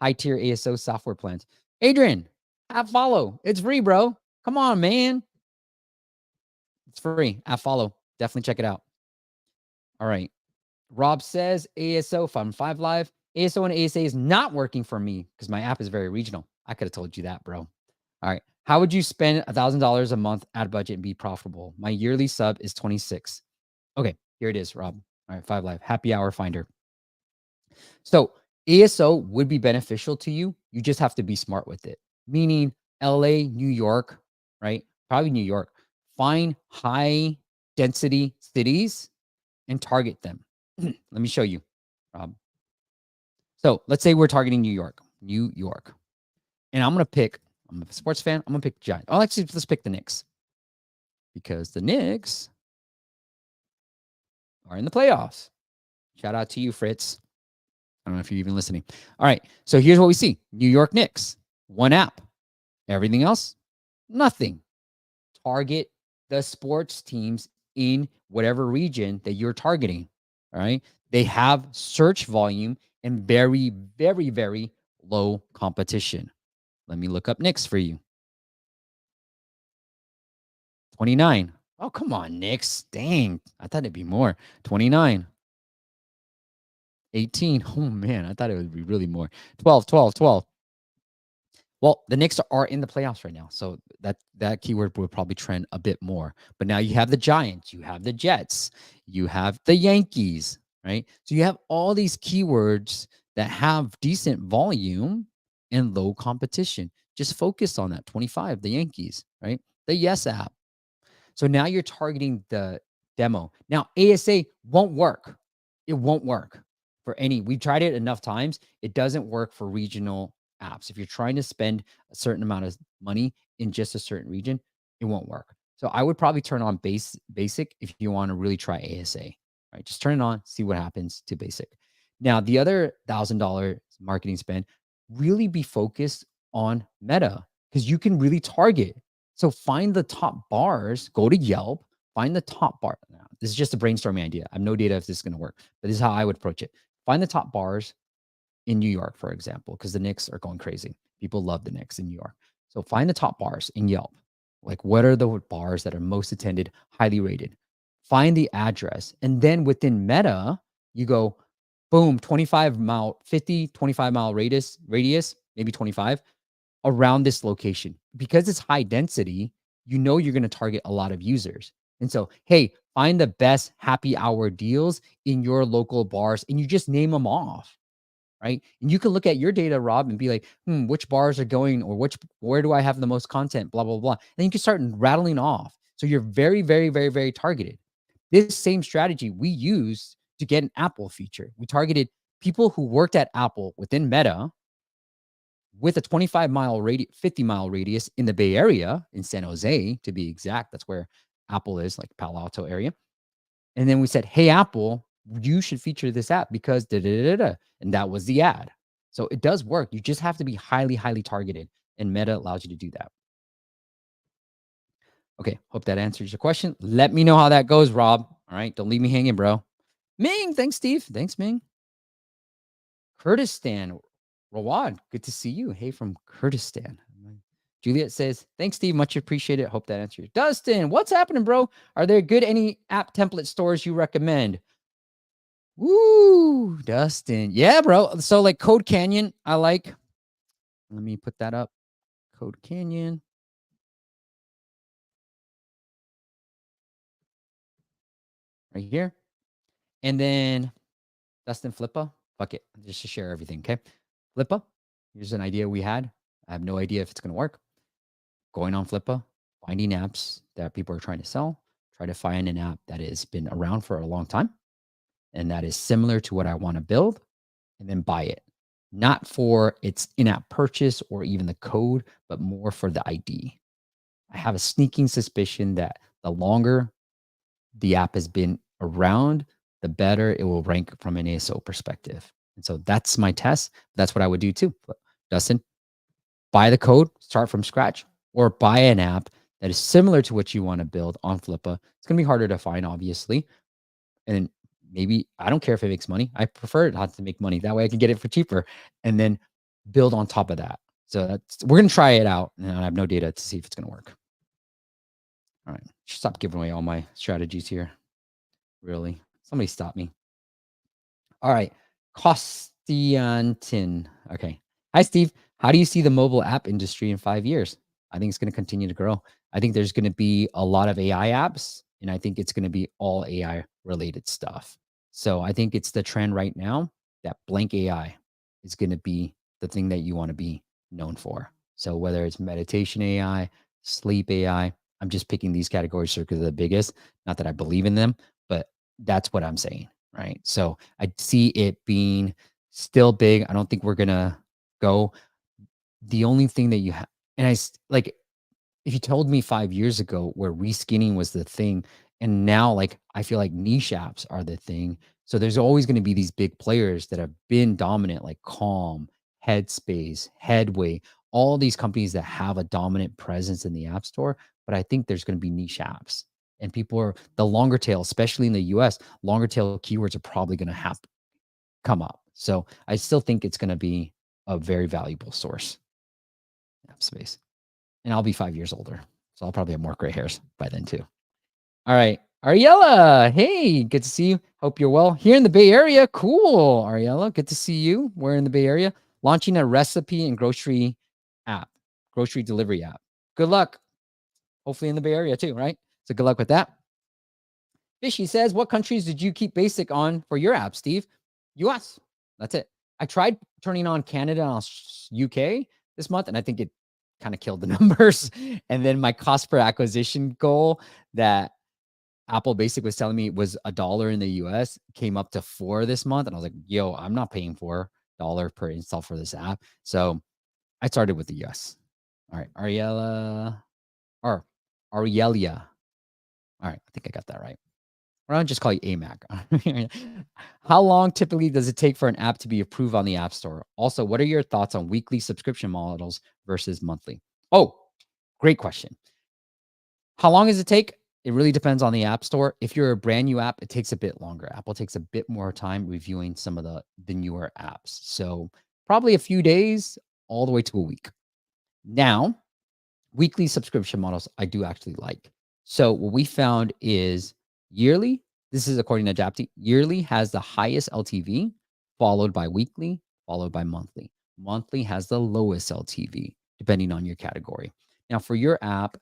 high tier ASO software plans? Adrian, app follow. It's free, bro. Come on, man. It's free. App follow. Definitely check it out. All right. Rob says ASO Fun 5 Live. ASO and ASA is not working for me because my app is very regional. I could have told you that, bro. All right. How would you spend $1,000 a month ad budget and be profitable? My yearly sub is 26. Okay, here it is, Rob. All right, 5 Live. Happy hour finder. So ASO would be beneficial to you. You just have to be smart with it. Meaning LA, New York, right? Probably New York. Find high density cities and target them. Let me show you, Rob. So let's say we're targeting New York. And I'm a sports fan. I'm going to pick Giants. Oh, actually, let's pick the Knicks. Because the Knicks are in the playoffs. Shout out to you, Fritz. I don't know if you're even listening. All right. So here's what we see. New York Knicks, one app. Everything else, nothing. Target the sports teams in whatever region that you're targeting. All right. They have search volume and very, very, very low competition. Let me look up Knicks for you. 29. Oh, come on, Knicks. Dang. I thought it'd be more. 29. 18. Oh, man. I thought it would be really more. 12, 12, 12. Well, the Knicks are in the playoffs right now, so that keyword would probably trend a bit more. But now you have the Giants, you have the Jets, you have the Yankees, right? So you have all these keywords that have decent volume and low competition. Just focus on that 25, the Yankees, right? The Yes app. So now you're targeting the demo. Now, ASA won't work. It won't work for any. We've tried it enough times. It doesn't work for regional apps. If you're trying to spend a certain amount of money in just a certain region, it won't work. So I would probably turn on basic if you want to really try ASA, right? Just turn it on, see what happens to basic. Now, the other $1,000 marketing spend, really be focused on Meta because you can really target. So find the top bars, go to Yelp, find the top bar. Now, this is just a brainstorming idea. I have no data if this is going to work, but this is how I would approach it. Find the top bars in New York, for example, because the Knicks are going crazy. People love the Knicks in New York. So find the top bars in Yelp. Like, what are the bars that are most attended, highly rated? Find the address. And then within Meta, you go, boom, 25 mile, 50, 25 mile radius, maybe 25 around this location. Because it's high density, you know you're going to target a lot of users. And so, hey, find the best happy hour deals in your local bars and you just name them off. Right. And you can look at your data, Rob, and be like, which bars are going or where do I have the most content, blah, blah, blah. And then you can start rattling off. So you're very, very, very, very targeted. This same strategy we used to get an Apple feature. We targeted people who worked at Apple within Meta with a 25-mile radius, 50-mile radius in the Bay Area, in San Jose, to be exact. That's where Apple is, like Palo Alto area. And then we said, hey, Apple, you should feature this app because da-da-da-da. And that was the ad. So it does work. You just have to be highly, highly targeted. And Meta allows you to do that. Okay, hope that answers your question. Let me know how that goes, Rob. All right, don't leave me hanging, bro. Ming, thanks, Steve. Thanks, Ming. Kurdistan, Rawad, good to see you. Hey, from Kurdistan. Juliet says, thanks, Steve. Much appreciated. Hope that answers. Dustin, what's happening, bro? Are there any app template stores you recommend? Woo, Dustin. Yeah, bro. So like Code Canyon, I like. Let me put that up. Code Canyon. Right here. And then Dustin Flippa. Fuck it. Just to share everything, okay? Flippa. Here's an idea we had. I have no idea if it's going to work. Going on Flippa, finding apps that people are trying to sell. Try to find an app that has been around for a long time and that is similar to what I want to build, and then buy it. Not for its in-app purchase or even the code, but more for the ID. I have a sneaking suspicion that the longer the app has been around, the better it will rank from an ASO perspective. And so that's my test. That's what I would do too. But Dustin, buy the code, start from scratch, or buy an app that is similar to what you want to build on Flippa. It's going to be harder to find, obviously. And then maybe I don't care if it makes money. I prefer it not to make money. That way I can get it for cheaper and then build on top of that. So we're going to try it out, and I have no data to see if it's going to work. All right. Stop giving away all my strategies here. Really. Somebody stop me. All right. Costiantin. Okay. Hi, Steve. How do you see the mobile app industry in 5 years? I think it's going to continue to grow. I think there's going to be a lot of AI apps, and I think it's going to be all AI related stuff. So I think it's the trend right now that blank AI is going to be the thing that you want to be known for. So whether it's meditation AI, sleep AI, I'm just picking these categories because they're the biggest. Not that I believe in them, but that's what I'm saying, right? So I see it being still big. I don't think we're gonna go. The only thing that you have, and like, if you told me 5 years ago where reskinning was the thing, and now like I feel like niche apps are the thing. So there's always going to be these big players that have been dominant, like Calm, Headspace, Headway, all these companies that have a dominant presence in the App Store. But I think there's going to be niche apps, and people are the longer tail, especially in the US, longer tail keywords are probably going to come up. So I still think it's going to be a very valuable source, app space. And I'll be 5 years older, so I'll probably have more gray hairs by then too. All right, Ariella, hey, good to see you. Hope you're well. Here in the Bay Area, cool, Ariella, good to see you. We're in the Bay Area, launching a recipe and grocery delivery app. Good luck. Hopefully in the Bay Area too, right? So good luck with that. Fishy says, what countries did you keep basic on for your app, Steve? US. That's it. I tried turning on Canada and UK this month, and I think it kind of killed the numbers. And then my cost per acquisition goal that Apple Basic was telling me was $1 in the US came up to $4 this month. And I was like, yo, I'm not paying $4 per install for this app. So I started with the US. All right. Arielia. All right. I think I got that right. Or I'll just call you AMAC. How long typically does it take for an app to be approved on the App Store? Also, what are your thoughts on weekly subscription models versus monthly? Oh, great question. How long does it take? It really depends on the App Store. If you're a brand new app, it takes a bit longer. Apple takes a bit more time reviewing some of the newer apps. So probably a few days all the way to a week. Now, weekly subscription models I do actually like. So what we found is yearly, this is according to Adapty, yearly has the highest LTV, followed by weekly, followed by monthly. Monthly has the lowest LTV, depending on your category. Now, for your app,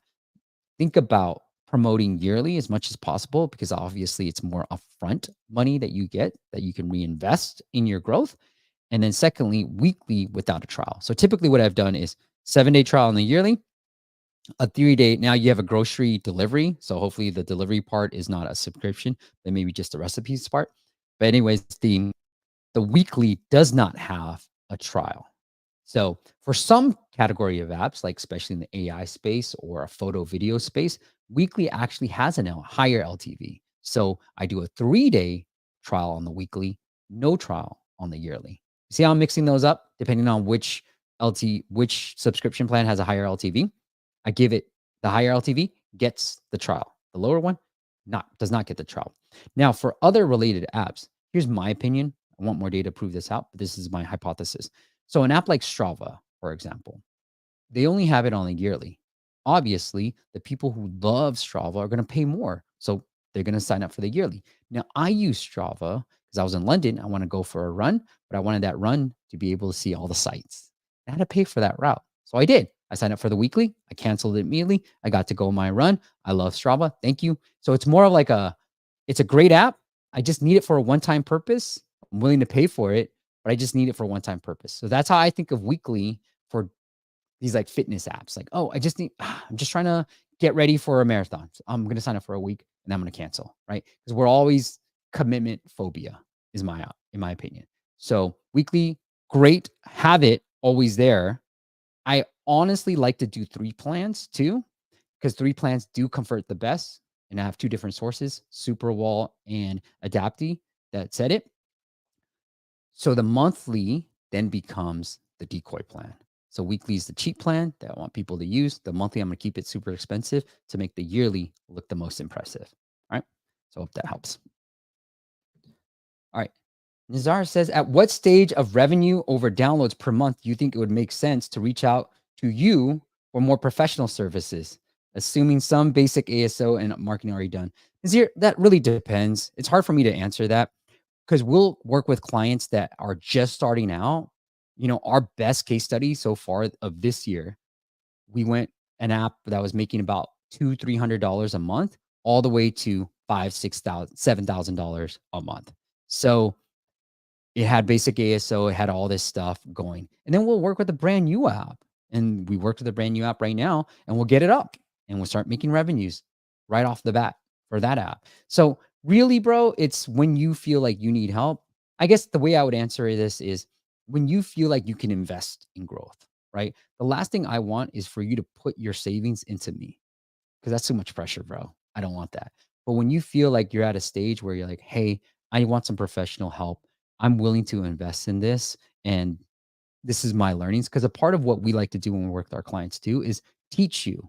think about promoting yearly as much as possible, because obviously it's more upfront money that you get that you can reinvest in your growth. And then secondly, weekly without a trial. So typically what I've done is 7-day trial on the yearly, a 3-day. Now you have a grocery delivery. So hopefully the delivery part is not a subscription, but maybe just the recipes part. But anyways, the weekly does not have a trial. So for some category of apps, like especially in the AI space or a photo video space, weekly actually has a higher LTV. So I do a 3-day trial on the weekly, no trial on the yearly. See how I'm mixing those up depending on which subscription plan has a higher LTV. I give it the higher LTV gets the trial. The lower one does not get the trial. Now for other related apps, here's my opinion. I want more data to prove this out, but this is my hypothesis. So an app like Strava, for example, they only have it on the yearly. Obviously, the people who love Strava are going to pay more. So they're going to sign up for the yearly. Now, I use Strava because I was in London. I want to go for a run, but I wanted that run to be able to see all the sites. I had to pay for that route. So I did. I signed up for the weekly. I canceled it immediately. I got to go on my run. I love Strava. Thank you. So it's more of like it's a great app. I just need it for a one-time purpose. I'm willing to pay for it, but I just need it for a one-time purpose. So that's how I think of weekly for these like fitness apps. Like, oh, I'm just trying to get ready for a marathon. So I'm going to sign up for a week and I'm going to cancel, right? Because we're always commitment phobia in my opinion. So weekly, great, have it always there. I honestly like to do 3 plans too, because 3 plans do convert the best. And I have 2 different sources, Superwall and Adapty, that said it. So the monthly then becomes the decoy plan. So weekly is the cheap plan that I want people to use. The monthly, I'm going to keep it super expensive to make the yearly look the most impressive. All right. So I hope that helps. All right. Nizar says, at what stage of revenue over downloads per month do you think it would make sense to reach out to you for more professional services, assuming some basic ASO and marketing already done? Nazir, that really depends. It's hard for me to answer that because we'll work with clients that are just starting out. Our best case study so far of this year, we went an app that was making about $200-300 a month, all the way to $5,000-7,000 a month. So it had basic ASO, it had all this stuff going. And then we'll work with a brand new app. And we worked with a brand new app right now, and we'll get it up and we'll start making revenues right off the bat for that app. So really, bro, it's when you feel like you need help. I guess the way I would answer this is when you feel like you can invest in growth, right? The last thing I want is for you to put your savings into me because that's too much pressure, bro. I don't want that. But when you feel like you're at a stage where you're like, hey, I want some professional help. I'm willing to invest in this. And this is my learnings. Because a part of what we like to do when we work with our clients too is teach you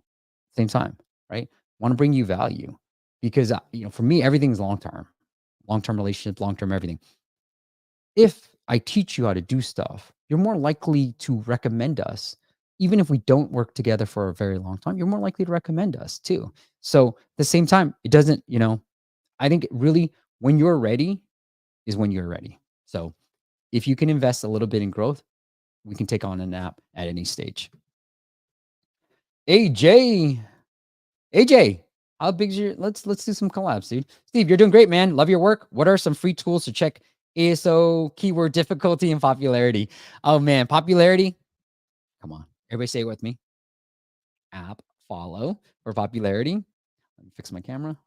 same time, right? Want to bring you value. Because for me, everything's long term relationships, long term everything. If I teach you how to do stuff, you're more likely to recommend us. Even if we don't work together for a very long time, you're more likely to recommend us too. So at the same time, it doesn't, I think really when you're ready is when you're ready. So if you can invest a little bit in growth, we can take on an app at any stage. AJ, AJ, how big's your? Let's do some collabs, dude. Steve, you're doing great, man. Love your work. What are some free tools to check ASO keyword difficulty and popularity? Oh man, popularity. Come on, everybody, say it with me. App follow for popularity. Let me fix my camera.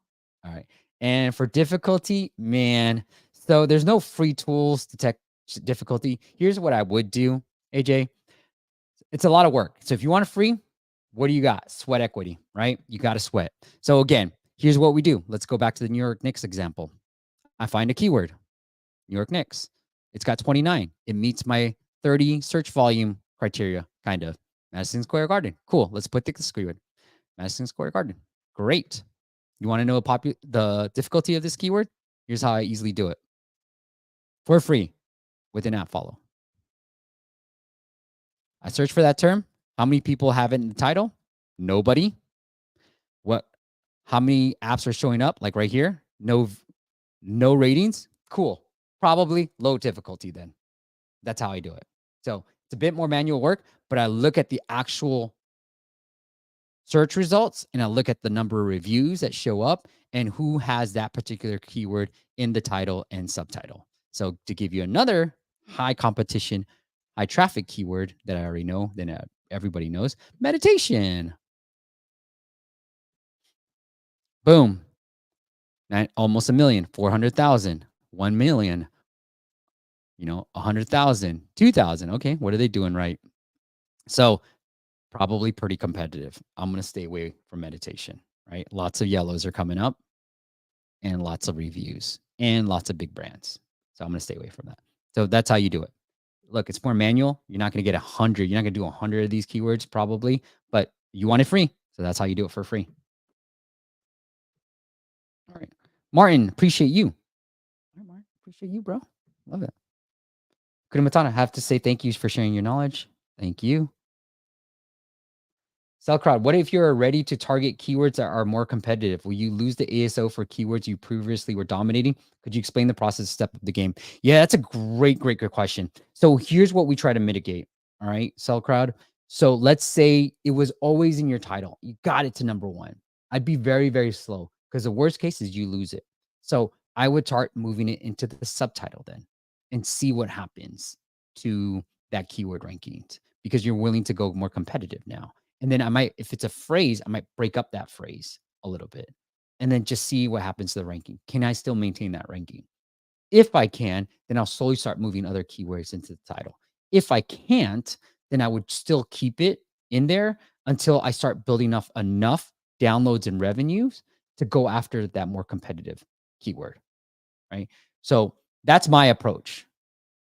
All right, and for difficulty, man. So there's no free tools to check difficulty. Here's what I would do, AJ. It's a lot of work. So if you want a free, what do you got? Sweat equity, right? You got to sweat. So again, here's what we do. Let's go back to the New York Knicks example. I find a keyword, New York Knicks. It's got 29. It meets my 30 search volume criteria, kind of. Madison Square Garden. Cool. Let's put the keyword. Madison Square Garden. Great. You want to know the difficulty of this keyword? Here's how I easily do it. For free with an app follow. I search for that term. How many people have it in the title? Nobody. What? How many apps are showing up? Like right here, no ratings. Cool. Probably low difficulty then. That's how I do it. So it's a bit more manual work, but I look at the actual search results and I look at the number of reviews that show up and who has that particular keyword in the title and subtitle. So to give you another high competition, high traffic keyword that I already know, then everybody knows, meditation. Boom. Almost a million, 400,000, 1 million, 100,000, 2,000. Okay. What are they doing right? So probably pretty competitive. I'm going to stay away from meditation, right? Lots of yellows are coming up and lots of reviews and lots of big brands. So I'm going to stay away from that. So that's how you do it. Look, it's more manual. You're not going to get 100. You're not going to do 100 of these keywords probably, but you want it free. So that's how you do it for free. All right. Martin, appreciate you. All right, Martin, appreciate you, bro. Love it. Kurumatana, have to say thank you for sharing your knowledge. Thank you. Cellcrowd, what if you're ready to target keywords that are more competitive? Will you lose the ASO for keywords you previously were dominating? Could you explain the process step of the game? Yeah, that's a great question. So here's what we try to mitigate. All right, Cellcrowd. So let's say it was always in your title. You got it to number one. I'd be very, very slow because the worst case is you lose it. So I would start moving it into the subtitle then and see what happens to that keyword rankings because you're willing to go more competitive now. And then I might, if it's a phrase, I might break up that phrase a little bit and then just see what happens to the ranking. Can I still maintain that ranking? If I can, then I'll slowly start moving other keywords into the title. If I can't, then I would still keep it in there until I start building up enough downloads and revenues to go after that more competitive keyword, right? So that's my approach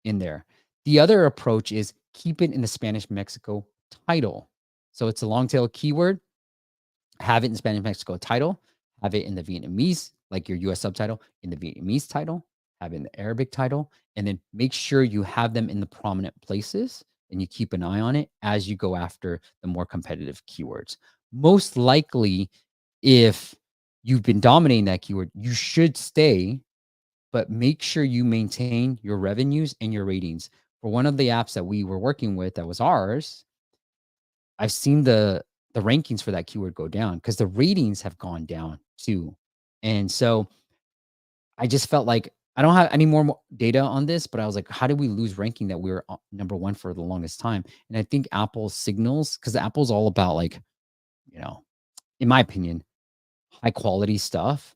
in there. The other approach is keep it in the Spanish Mexico title. So it's a long tail keyword. Have it in Spanish Mexico title. Have it in the Vietnamese, like your US subtitle, in the Vietnamese title. have in the Arabic title, and then make sure you have them in the prominent places and you keep an eye on it as you go after the more competitive keywords. Most likely, if you've been dominating that keyword, you should stay, but make sure you maintain your revenues and your ratings. For one of the apps that we were working with that was ours, I've seen the rankings for that keyword go down because the ratings have gone down too. And so I just felt like I don't have any more data on this, but I was like, how did we lose ranking that we were number one for the longest time? And I think Apple signals, because Apple's all about like, you know, in my opinion, high quality stuff.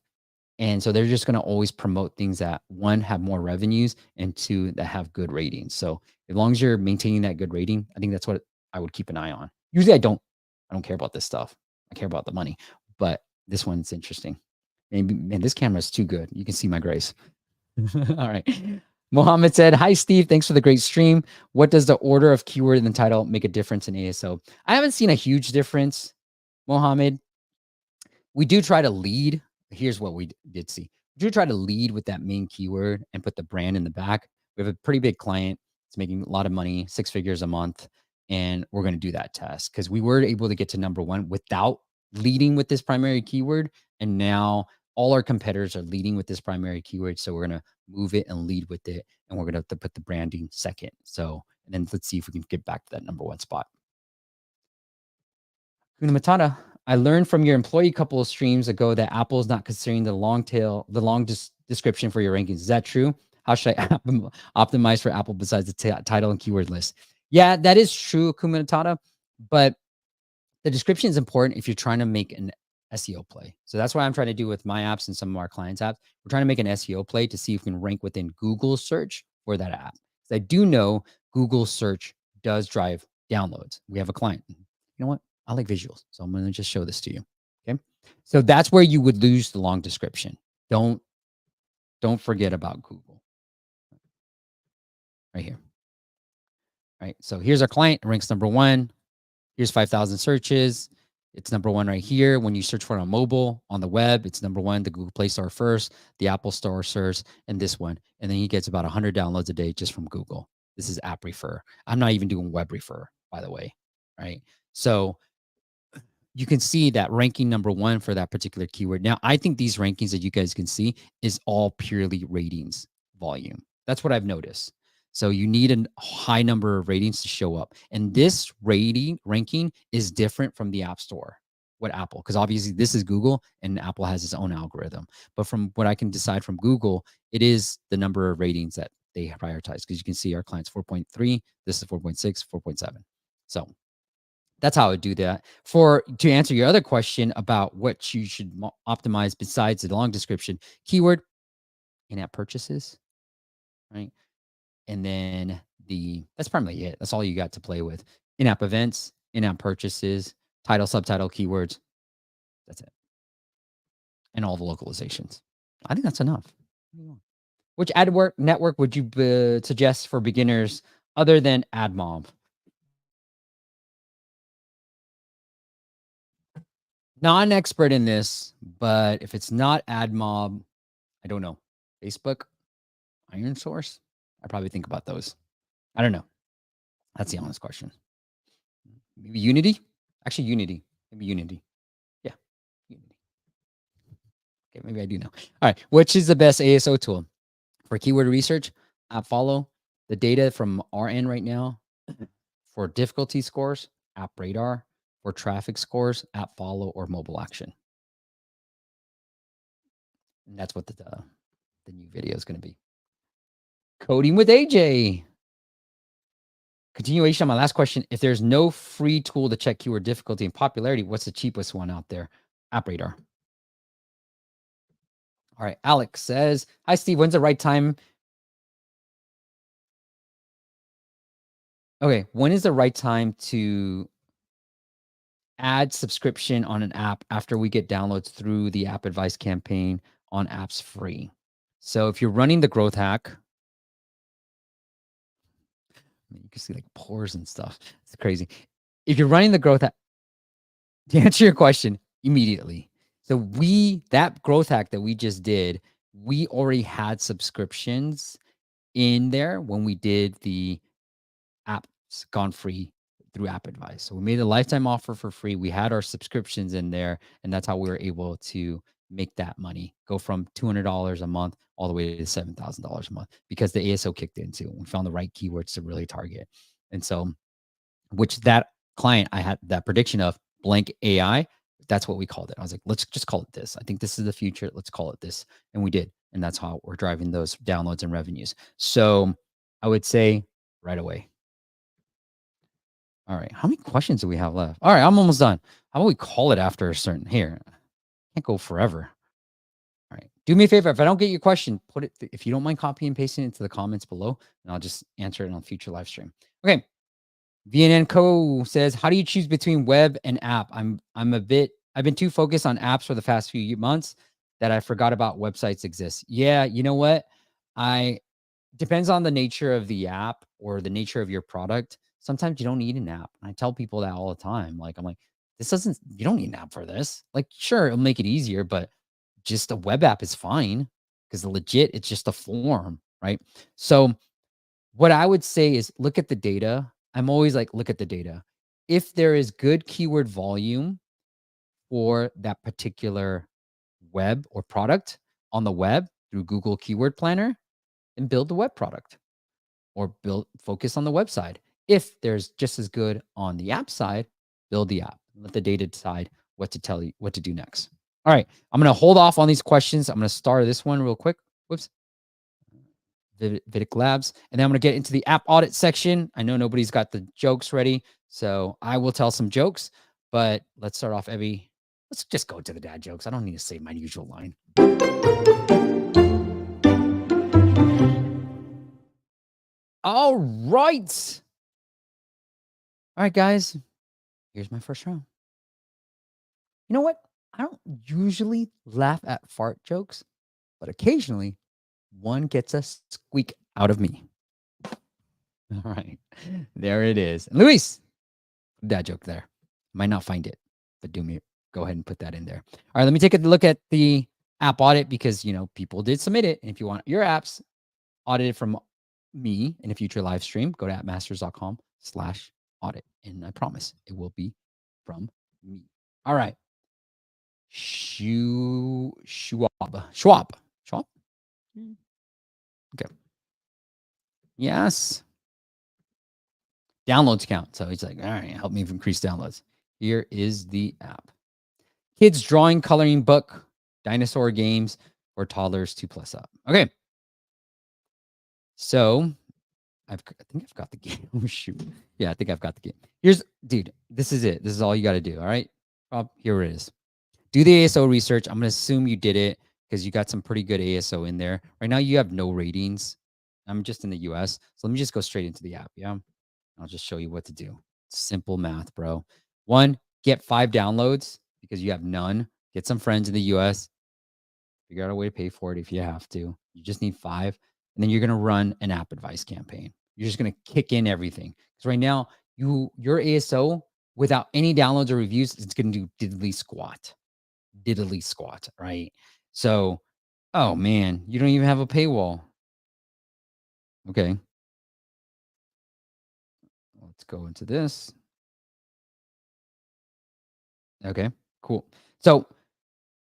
And so they're just going to always promote things that one, have more revenues, and two, that have good ratings. So as long as you're maintaining that good rating, I think that's what I would keep an eye on. Usually I don't care about this stuff. I care about the money, but this one's interesting. And man, this camera is too good. You can see my grace. All right. Mohammed said, "Hi, Steve. Thanks for the great stream. What does the order of keyword in the title make a difference in ASO?" I haven't seen a huge difference, Mohammed. We do try to lead. Here's what we did see. We do try to lead with that main keyword and put the brand in the back. We have a pretty big client. It's making a lot of money, 6 figures a month. And we're going to do that test because we were able to get to number one without leading with this primary keyword. And now all our competitors are leading with this primary keyword. So we're going to move it and lead with it. And we're going to have to put the branding second. So, and then let's see if we can get back to that number one spot. Kuna Matata, I learned from your employee couple of streams ago that Apple is not considering the long description for your rankings. Is that true? How should I optimize for Apple besides the title and keyword list? Yeah, that is true, Kuma Matata, but the description is important if you're trying to make an SEO play. So that's what I'm trying to do with my apps and some of our clients' apps. We're trying to make an SEO play to see if we can rank within Google search for that app. So I do know Google search does drive downloads. We have a client. You know what? I like visuals, so I'm going to just show this to you. Okay. So that's where you would lose the long description. Don't forget about Google. Right here. Right. So here's our client, ranks number one. Here's 5,000 searches. It's number one right here. When you search for it on mobile, on the web, it's number one, the Google Play Store first, the Apple Store first, and this one. And then he gets about 100 downloads a day just from Google. This is app refer. I'm not even doing web refer, by the way. Right. So you can see that ranking number one for that particular keyword. Now, I think these rankings that you guys can see is all purely ratings volume. That's what I've noticed. So you need a high number of ratings to show up. And this ranking is different from the App Store, what Apple, because obviously this is Google and Apple has its own algorithm. But from what I can decide from Google, it is the number of ratings that they prioritize, because you can see our clients 4.3, this is 4.6, 4.7. So that's how I would do that. To answer your other question about what you should optimize besides the long description, keyword, in-app purchases, right? And then that's probably it. That's all you got to play with. In-app events, in-app purchases, title, subtitle, keywords. That's it. And all the localizations. I think that's enough. Which ad network would you suggest for beginners other than AdMob? Not an expert in this, but if it's not AdMob, I don't know. Facebook, Iron Source. I probably think about those. I don't know. That's the honest question. Maybe Unity. Actually, Unity. Maybe Unity. Yeah, Unity. Okay, maybe I do know. All right. Which is the best ASO tool for keyword research? AppFollow. The data from our end right now for difficulty scores, App Radar. For traffic scores, AppFollow or Mobile Action. And that's what the new video is going to be. Coding with AJ. Continuation on my last question. If there's no free tool to check keyword difficulty and popularity, what's the cheapest one out there? App Radar. All right. Alex says, "Hi, Steve. When's the right time?" Okay. When is the right time to add subscription on an app after we get downloads through the app advice campaign on apps free? So if you're running the growth hack, you can see like pores and stuff. It's crazy. If you're running the growth hack, to answer your question, immediately. So that growth hack that we just did we already had subscriptions in there when we did the apps gone free through App Advice. So we made a lifetime offer for free. We had our subscriptions in there, and that's how we were able to make that money go from $200 a month all the way to $7,000 a month because the ASO kicked in too. We found the right keywords to really target. And so, which that client I had that prediction of blank AI, that's what we called it. I was like, let's just call it this. I think this is the future. Let's call it this. And we did. And that's how we're driving those downloads and revenues. So I would say right away. All right. How many questions do we have left? All right. I'm almost done. How about we call it after a certain here? Can't go forever. All right. Do me a favor. If I don't get your question, put it, if you don't mind copying and pasting it into the comments below, and I'll just answer it on a future live stream. Okay. VNN Co says, how do you choose between web and app? I've been too focused on apps for the past few months that I forgot about websites exist. Yeah, you know what? Depends on the nature of the app or the nature of your product. Sometimes you don't need an app. I tell people that all the time. Like, I'm like, you don't need an app for this. Like, sure, it'll make it easier, but just a web app is fine because it's just a form, right? So what I would say is look at the data. I'm always like, look at the data. If there is good keyword volume for that particular web or product on the web through Google Keyword Planner, then build the web product or focus on the website. If there's just as good on the app side, build the app. Let the data decide what to tell you, what to do next. All right. I'm going to hold off on these questions. I'm going to start this one real quick. Whoops. Vidic Labs. And then I'm going to get into the app audit section. I know nobody's got the jokes ready, so I will tell some jokes, but let's start off let's just go to the dad jokes. I don't need to say my usual line. All right. All right, guys. Here's my first round. You know what? I don't usually laugh at fart jokes, but occasionally one gets a squeak out of me. All right. There it is. Luis, dad joke there. Might not find it, but go ahead and put that in there. All right, let me take a look at the app audit because, people did submit it. And if you want your apps audited from me in a future live stream, go to appmasters.com/audit. And I promise it will be from me. All right. Schwab. Okay. Yes. Downloads count. So he's like, all right, help me increase downloads. Here is the app. Kids drawing coloring book, dinosaur games for toddlers 2+ up. Okay. So I think I've got the game. Oh, shoot. Yeah, I think I've got the game. Dude, this is it. This is all you got to do. All right. Here it is. Do the ASO research. I'm going to assume you did it because you got some pretty good ASO in there. Right now, you have no ratings. I'm just in the US. So let me just go straight into the app. Yeah. I'll just show you what to do. Simple math, bro. 1, get 5 downloads because you have none. Get some friends in the US. Figure out a way to pay for it if you have to. You just need 5. And then you're going to run an app advice campaign. You're just going to kick in everything. Because right now, your ASO, without any downloads or reviews, it's going to do diddly squat, right? So, oh man, you don't even have a paywall. Okay. Let's go into this. Okay, cool. So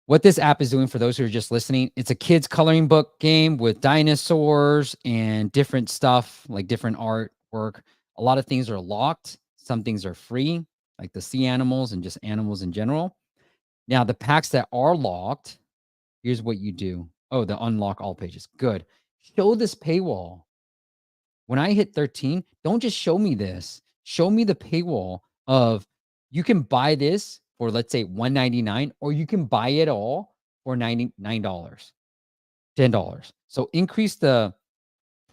what this app is doing for those who are just listening, it's a kids coloring book game with dinosaurs and different stuff, like different artwork. A lot of things are locked. Some things are free, like the sea animals and just animals in general. Now, the packs that are locked, here's what you do. Oh, the unlock all pages. Good. Show this paywall. When I hit 13, don't just show me this. Show me the paywall of you can buy this for, let's say, $199, or you can buy it all for $99, $10. So increase the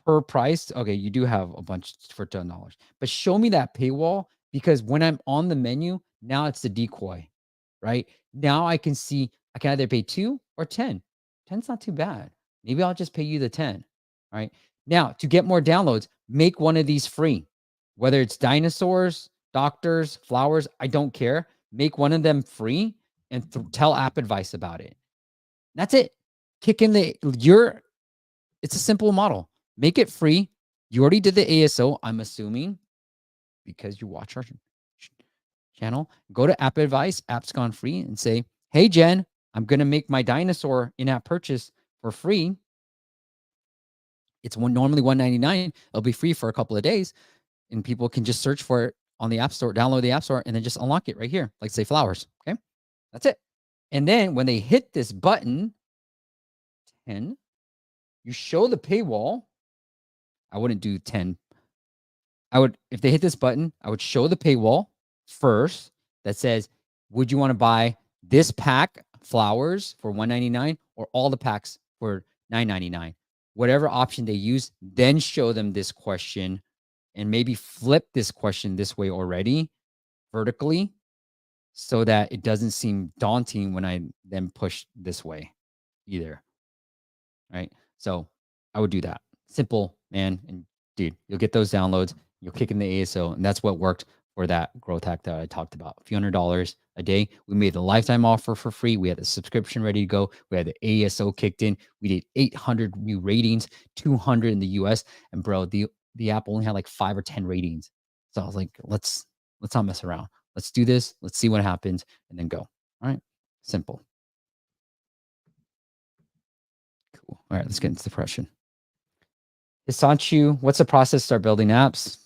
per price. Okay, you do have a bunch for $10, but show me that paywall because when I'm on the menu, now it's the decoy, right? Now I can see I can either pay 2 or 10. 10's not too bad. Maybe I'll just pay you the 10, right? Now, to get more downloads, make one of these free. Whether it's dinosaurs, doctors, flowers, I don't care. Make one of them free and tell App Advice about it. That's it. kick in it's a simple model. Make it free. You already did the ASO, I'm assuming, because you watch our channel. Go to App Advice, Apps Gone Free, and say, hey, Jen, I'm going to make my dinosaur in-app purchase for free. It's normally $199. It'll be free for a couple of days, and people can just search for it on the App Store, download the App Store, and then just unlock it right here, like say flowers. Okay, that's it. And then when they hit this button, 10, you show the paywall. I wouldn't do 10. If they hit this button, I would show the paywall first that says, would you want to buy this pack flowers for $199 or all the packs for $9.99? Whatever option they use, then show them this question and maybe flip this question this way already vertically so that it doesn't seem daunting when I then push this way either. Right? So I would do that. Simple, man. And dude, you'll get those downloads. You'll kick in the ASO. And that's what worked for that growth hack that I talked about. A few $100s a day. We made the lifetime offer for free. We had the subscription ready to go. We had the ASO kicked in. We did 800 new ratings, 200 in the US. And bro, the app only had like 5 or 10 ratings. So I was like, let's not mess around. Let's do this. Let's see what happens and then go. All right. Simple. Cool. All right, let's get into the question. Hisanchu, what's the process to start building apps?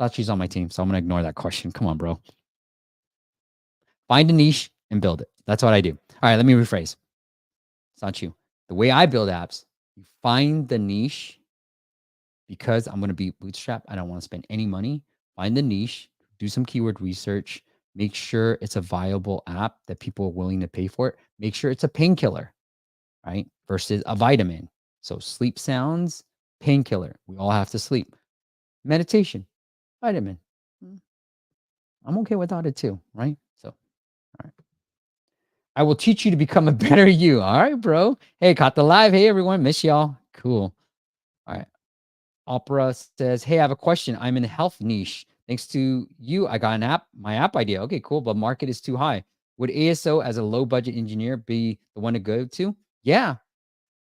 Hisanchu's on my team, so I'm going to ignore that question. Come on, bro. Find a niche and build it. That's what I do. All right, let me rephrase. Hisanchu, the way I build apps, you find the niche because I'm going to be bootstrap. I don't want to spend any money. Find the niche, do some keyword research, make sure it's a viable app that people are willing to pay for it. Make sure it's a painkiller, right? Versus a vitamin. So sleep sounds, painkiller. We all have to sleep. Meditation, vitamin. I'm okay without it too, right? So, all right. I will teach you to become a better you. All right, bro. Hey, caught the live. Hey, everyone. Miss y'all. Cool. All right. Opera says, hey, I have a question. I'm in the health niche. Thanks to you, I got my app idea. Okay, cool. But market is too high. Would ASO as a low budget engineer be the one to go to? Yeah.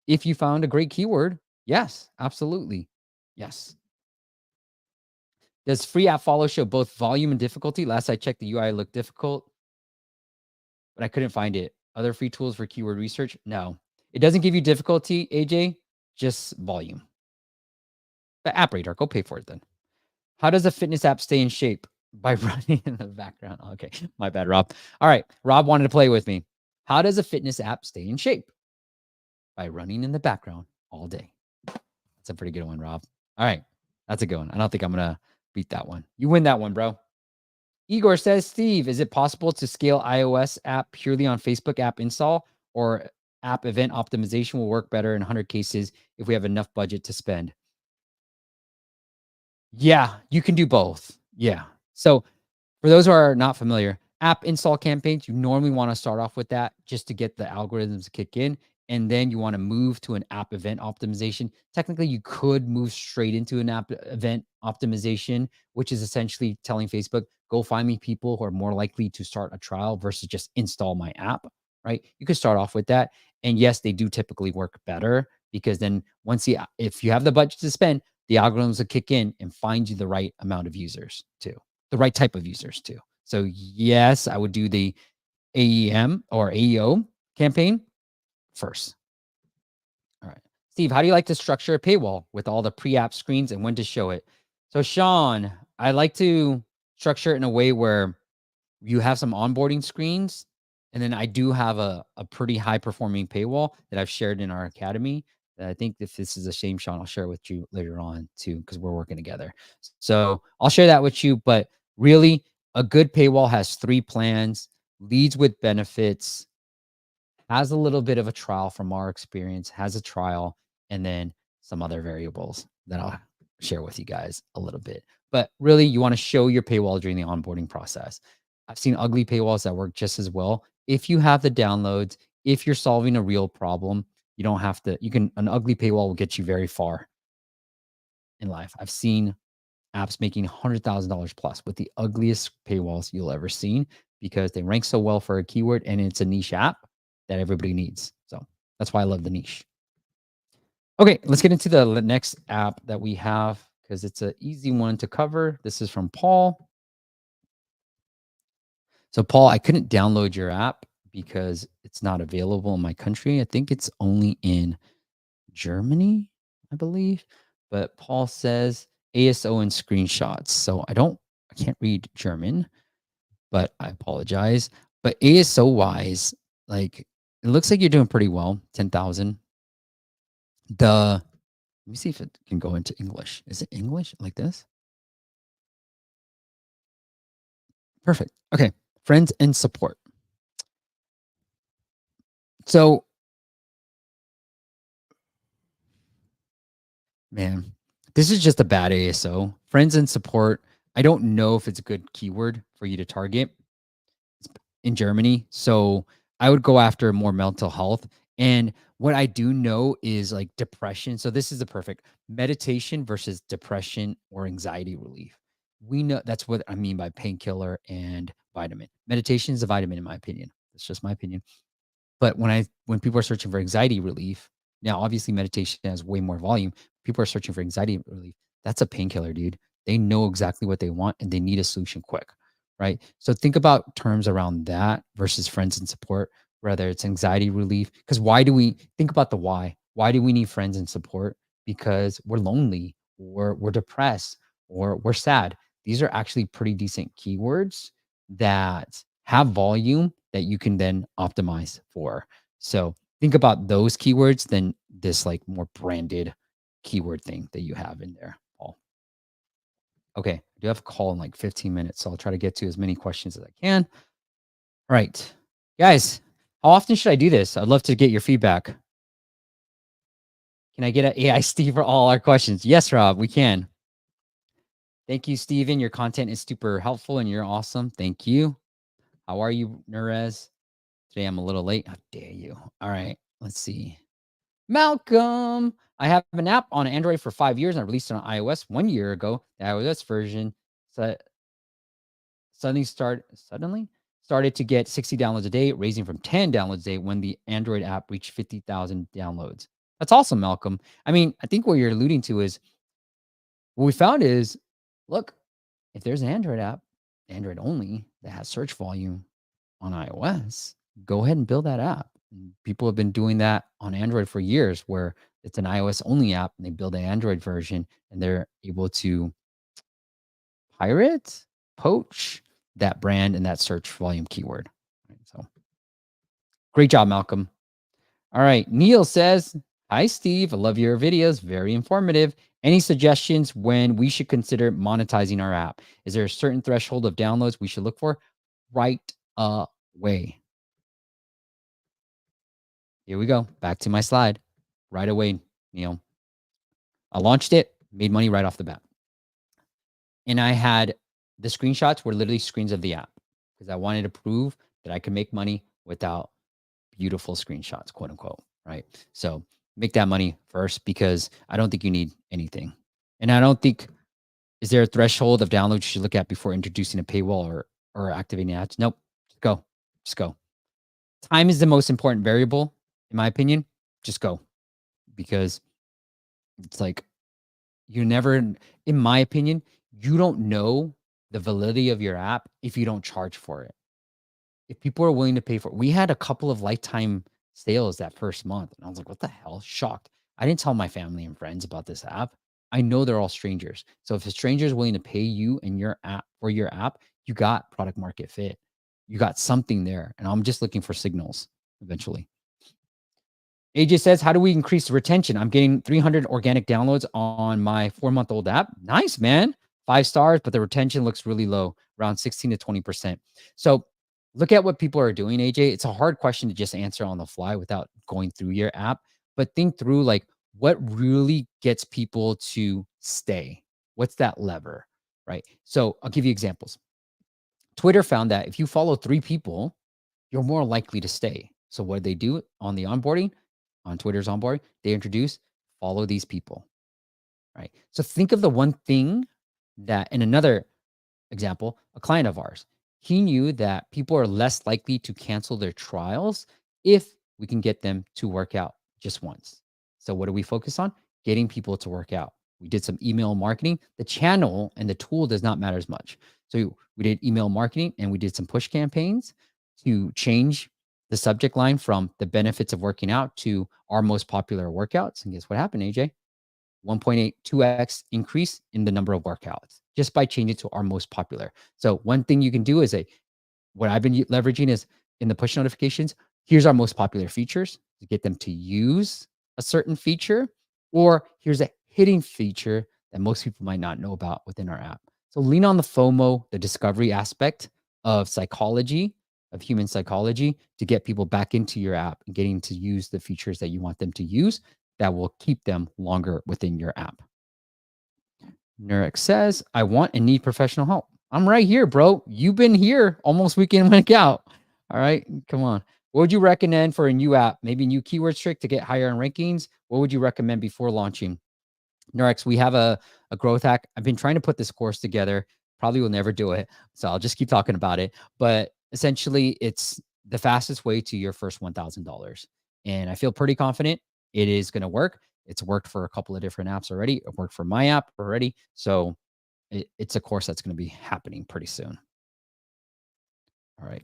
If you found a great keyword, yes, absolutely. Yes. Does free app follow show both volume and difficulty? Last I checked, the UI looked difficult, but I couldn't find it. Other free tools for keyword research? No. It doesn't give you difficulty, AJ, just volume. The app radar, go pay for it then. How does a fitness app stay in shape? By running in the background. Okay, my bad, Rob. All right, Rob wanted to play with me. How does a fitness app stay in shape? By running in the background all day. That's a pretty good one, Rob. All right, that's a good one. I don't think I'm going to beat that one. You win that one, bro. Igor says, Steve, is it possible to scale iOS app purely on Facebook app install, or app event optimization will work better in 100 cases if we have enough budget to spend? Yeah, you can do both. Yeah. So for those who are not familiar, app install campaigns, you normally want to start off with that just to get the algorithms to kick in. And then you want to move to an app event optimization. Technically, you could move straight into an app event optimization, which is essentially telling Facebook, go find me people who are more likely to start a trial versus just install my app, right? You could start off with that. And yes, they do typically work better because then if you have the budget to spend, the algorithms will kick in and find you the right amount of users too, the right type of users too. So yes, I would do the AEM or AEO campaign first. All right. Steve, how do you like to structure a paywall with all the pre-app screens and when to show it? So Sean, I like to structure it in a way where you have some onboarding screens, and then I do have a pretty high performing paywall that I've shared in our academy. That I think if this is a shame, Sean, I'll share it with you later on too, because we're working together. So I'll share that with you. But really, a good paywall has 3 plans, leads with benefits, has a little bit of a trial from our experience, has a trial, and then some other variables that I'll share with you guys a little bit. But really, you want to show your paywall during the onboarding process. I've seen ugly paywalls that work just as well. If you have the downloads, if you're solving a real problem, you don't have to, an ugly paywall will get you very far in life. I've seen apps making $100,000 plus with the ugliest paywalls you'll ever seen because they rank so well for a keyword and it's a niche app that everybody needs. So That's why I love the niche. Okay, let's get into the next app that we have because it's an easy one to cover. This is from Paul. So, Paul, I couldn't download your app because it's not available in my country. I think it's only in Germany, I believe. But Paul says ASO and screenshots. So I can't read German, but I apologize. But ASO wise, like it looks like you're doing pretty well. 10,000. Let me see if it can go into English. Is it English like this? Perfect. Okay. Friends and support. So, man, this is just a bad ASO. Friends and support. I don't know if it's a good keyword for you to target in Germany. So I would go after more mental health. And what I do know is like depression. So this is the perfect meditation versus depression or anxiety relief. We know that's what I mean by painkiller and vitamin. Meditation is a vitamin, in my opinion. That's just my opinion. But when people are searching for anxiety relief, now obviously meditation has way more volume. People are searching for anxiety relief. That's a painkiller, dude. They know exactly what they want and they need a solution quick, right? So think about terms around that versus friends and support, whether it's anxiety relief. Because why do we think about the why? Why do we need friends and support? Because we're lonely, or we're depressed, or we're sad. These are actually pretty decent keywords that have volume that you can then optimize for. So think about those keywords than this like more branded keyword thing that you have in there, Paul. Okay, I do have a call in like 15 minutes, so I'll try to get to as many questions as I can. All right, guys, how often should I do this? I'd love to get your feedback. Can I get an AI Steve for all our questions? Yes, Rob, we can. Thank you, Steven. Your content is super helpful and you're awesome. Thank you. How are you, Nerez? Today I'm a little late. How dare you? All right, let's see. Malcolm, I have an app on Android for 5 years and I released it on iOS 1 year ago. The iOS version so suddenly started to get 60 downloads a day, raising from 10 downloads a day when the Android app reached 50,000 downloads. That's awesome, Malcolm. I mean, I think what you're alluding to is what we found is, look, if there's an Android app, Android only, that has search volume on iOS, go ahead and build that app. And people have been doing that on Android for years, where it's an iOS only app and they build an Android version and they're able to poach that brand and that search volume keyword. So great job, Malcolm. All right. Neil says, hi, Steve. I love your videos. Very informative. Any suggestions when we should consider monetizing our app? Is there a certain threshold of downloads we should look for? Right away. Here we go. Back to my slide. Right away, Neil. I launched it, made money right off the bat. And I had the screenshots were literally screens of the app because I wanted to prove that I could make money without beautiful screenshots, quote unquote. Right. So make that money first because I don't think you need anything. And I don't think, is there a threshold of downloads you should look at before introducing a paywall or activating ads? Nope. Just go. Just go. Time is the most important variable, in my opinion. Just go. Because it's like you never, in my opinion, you don't know the validity of your app if you don't charge for it. If people are willing to pay for it, we had a couple of lifetime sales that first month. And I was like, what the hell? Shocked. I didn't tell my family and friends about this app. I know they're all strangers. So if a stranger is willing to pay you and your app for your app, you got product market fit. You got something there. And I'm just looking for signals eventually. AJ says, how do we increase retention? I'm getting 300 organic downloads on my 4-month-old app. Nice, man. 5 stars, but the retention looks really low, around 16 to 20%. So look at what people are doing, AJ. It's a hard question to just answer on the fly without going through your app, but think through like what really gets people to stay. What's that lever, right? So I'll give you examples. Twitter found that if you follow 3 people, you're more likely to stay. So what did they do on the onboarding? On Twitter's onboarding, they introduce follow these people, right? So think of the one thing that, in another example, a client of ours, he knew that people are less likely to cancel their trials if we can get them to work out just once. So what do we focus on? Getting people to work out. We did some email marketing. The channel and the tool does not matter as much. So we did email marketing and we did some push campaigns to change the subject line from the benefits of working out to our most popular workouts. And guess what happened, AJ? 1.82x increase in the number of workouts just by changing to our most popular. So one thing you can do is what I've been leveraging is in the push notifications, here's our most popular features to get them to use a certain feature, or here's a hidden feature that most people might not know about within our app. So lean on the FOMO, the discovery aspect of psychology, of human psychology, to get people back into your app and getting to use the features that you want them to use that will keep them longer within your app. Nurek says, I want and need professional help. I'm right here, bro. You've been here almost week in, week out. All right, come on. What would you recommend for a new app? Maybe new keyword trick to get higher in rankings? What would you recommend before launching? Nurex, we have a growth hack. I've been trying to put this course together. Probably will never do it. So I'll just keep talking about it. But essentially, it's the fastest way to your first $1,000. And I feel pretty confident it is going to work. It's worked for a couple of different apps already. It worked for my app already. So it's a course that's going to be happening pretty soon. All right.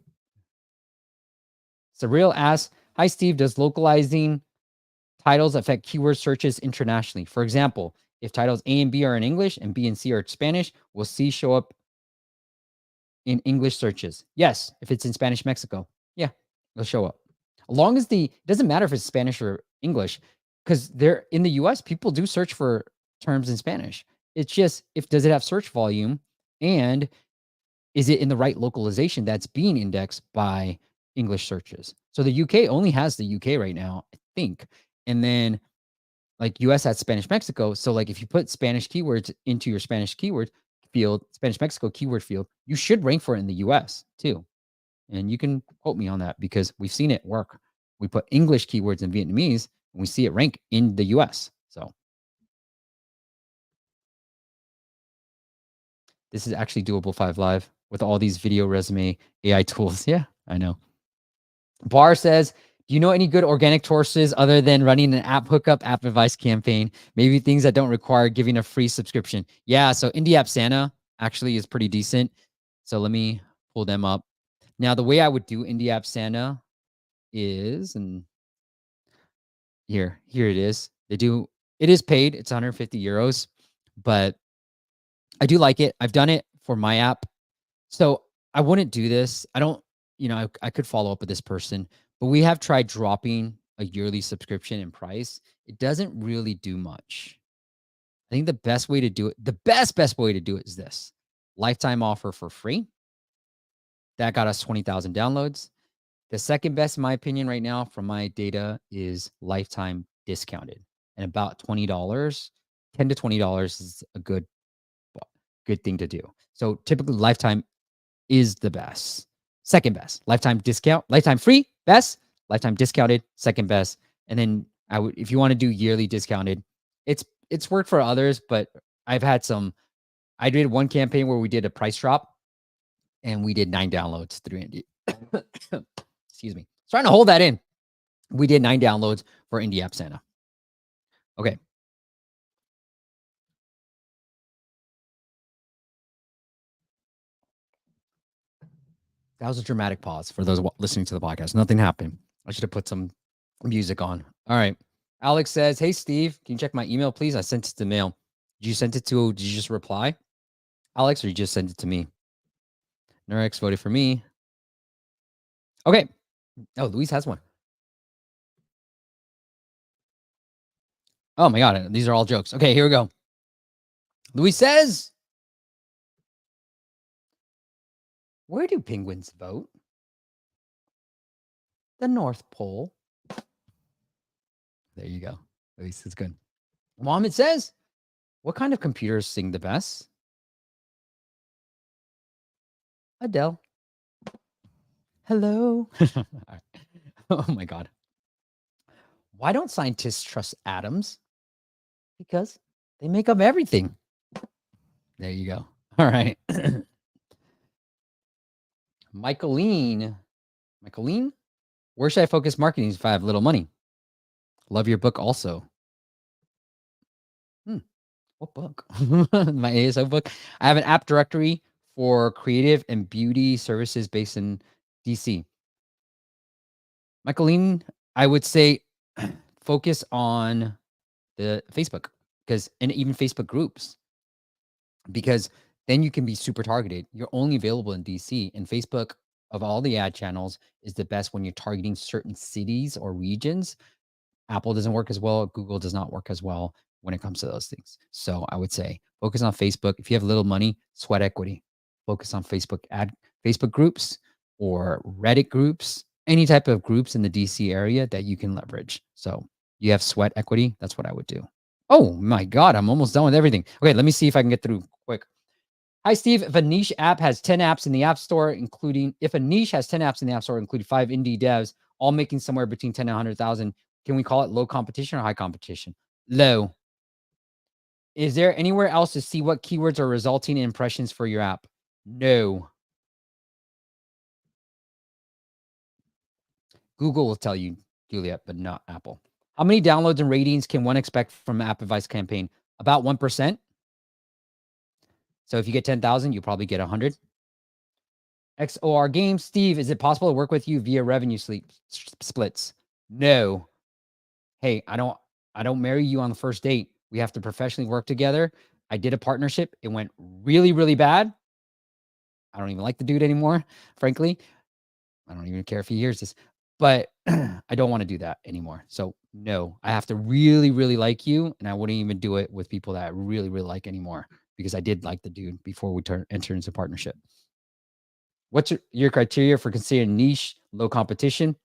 Surreal asks, hi, Steve, does localizing titles affect keyword searches internationally? For example, if titles A and B are in English and B and C are in Spanish, will C show up in English searches? Yes. If it's in Spanish Mexico, yeah, it'll show up. As long as it doesn't matter if it's Spanish or English, because they're in the US, people do search for terms in Spanish. It's just does it have search volume, and is it in the right localization that's being indexed by English searches? So the UK only has the UK right now, I think. And then like US has Spanish Mexico. So like if you put Spanish keywords into your Spanish keyword field, Spanish Mexico keyword field, you should rank for it in the US too. And you can quote me on that because we've seen it work. We put English keywords in Vietnamese and we see it rank in the US. So this is actually doable 5 Live with all these video resume AI tools. Yeah, I know. Bar says, do you know any good organic sources other than running an app hookup app advice campaign? Maybe things that don't require giving a free subscription. Yeah, so Indie App Santa actually is pretty decent. So let me pull them up. Now, the way I would do Indie App Santa is, and here it is. It is paid. It's 150 euros, but I do like it. I've done it for my app. So I wouldn't do this. I don't, I could follow up with this person, but we have tried dropping a yearly subscription in price. It doesn't really do much. I think the best way to do it, the best way to do it is this: lifetime offer for free. That got us 20,000 downloads. The second best, in my opinion, right now from my data is lifetime discounted, and about $20, $10 to $20 is a good thing to do. So typically lifetime is the best. Second best, lifetime discount, lifetime free, best, lifetime discounted, second best. And then if you want to do yearly discounted, it's worked for others, but I did one campaign where we did a price drop and we did 9 downloads through Indie. Excuse me. Trying to hold that in. We did 9 downloads for Indie App Santa. Okay. That was a dramatic pause for those listening to the podcast. Nothing happened. I should have put some music on. All right. Alex says, hey, Steve, can you check my email, please? I sent it to mail. Did you just reply, Alex, or you just sent it to me? Nurex voted for me. Okay. Oh, Luis has one. Oh my God. These are all jokes. Okay, here we go. Luis says, where do penguins vote? The North Pole. There you go. Luis, it's good. Mohammed says, what kind of computers sing the best? Adele. Hello. Oh my God. Why don't scientists trust atoms? Because they make up everything. There you go. All right. Michaeline Where should I focus marketing if I have little money? Love your book also. Hmm, what book? My ASO book. I have an app directory for creative and beauty services based in DC. Michaeline, I would say focus on the Facebook and even Facebook groups, because then you can be super targeted. You're only available in DC, and Facebook, of all the ad channels, is the best when you're targeting certain cities or regions. Apple doesn't work as well. Google does not work as well when it comes to those things. So I would say focus on Facebook. If you have little money, sweat equity. Focus on Facebook groups or Reddit groups, any type of groups in the DC area that you can leverage. So you have sweat equity. That's what I would do. Oh my God, I'm almost done with everything. Okay, let me see if I can get through quick. Hi, Steve. If a niche app has 10 apps in the App Store, including 5 indie devs, all making somewhere between 10 and 100,000, can we call it low competition or high competition? Low. Is there anywhere else to see what keywords are resulting in impressions for your app? No. Google will tell you, Juliet, but not Apple. How many downloads and ratings can one expect from an app advice campaign? About 1%. So if you get 10,000, you probably get 100. XOR Games. Steve, is it possible to work with you via revenue splits? No. Hey, I don't marry you on the first date. We have to professionally work together. I did a partnership. It went really, really bad. I don't even like the dude anymore, frankly. I don't even care if he hears this, but I don't want to do that anymore. So no, I have to really, really like you, and I wouldn't even do it with people that I really, really like anymore, because I did like the dude before we enter into partnership. What's your criteria for considering niche, low competition?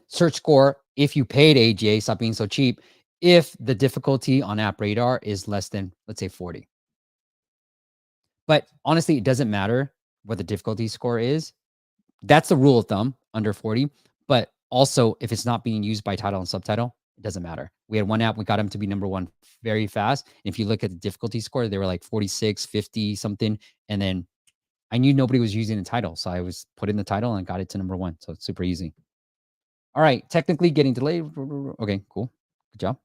Search score, if you paid AGA, stop being so cheap, if the difficulty on App Radar is less than, let's say, 40. But honestly, it doesn't matter what the difficulty score is. That's the rule of thumb, under 40. But also, if it's not being used by title and subtitle, it doesn't matter. We had one app, we got them to be number one very fast. And if you look at the difficulty score, they were like 46, 50, something. And then I knew nobody was using the title. So I was put in the title and got it to number one. So it's super easy. All right, technically getting delayed. Okay, cool. Good job.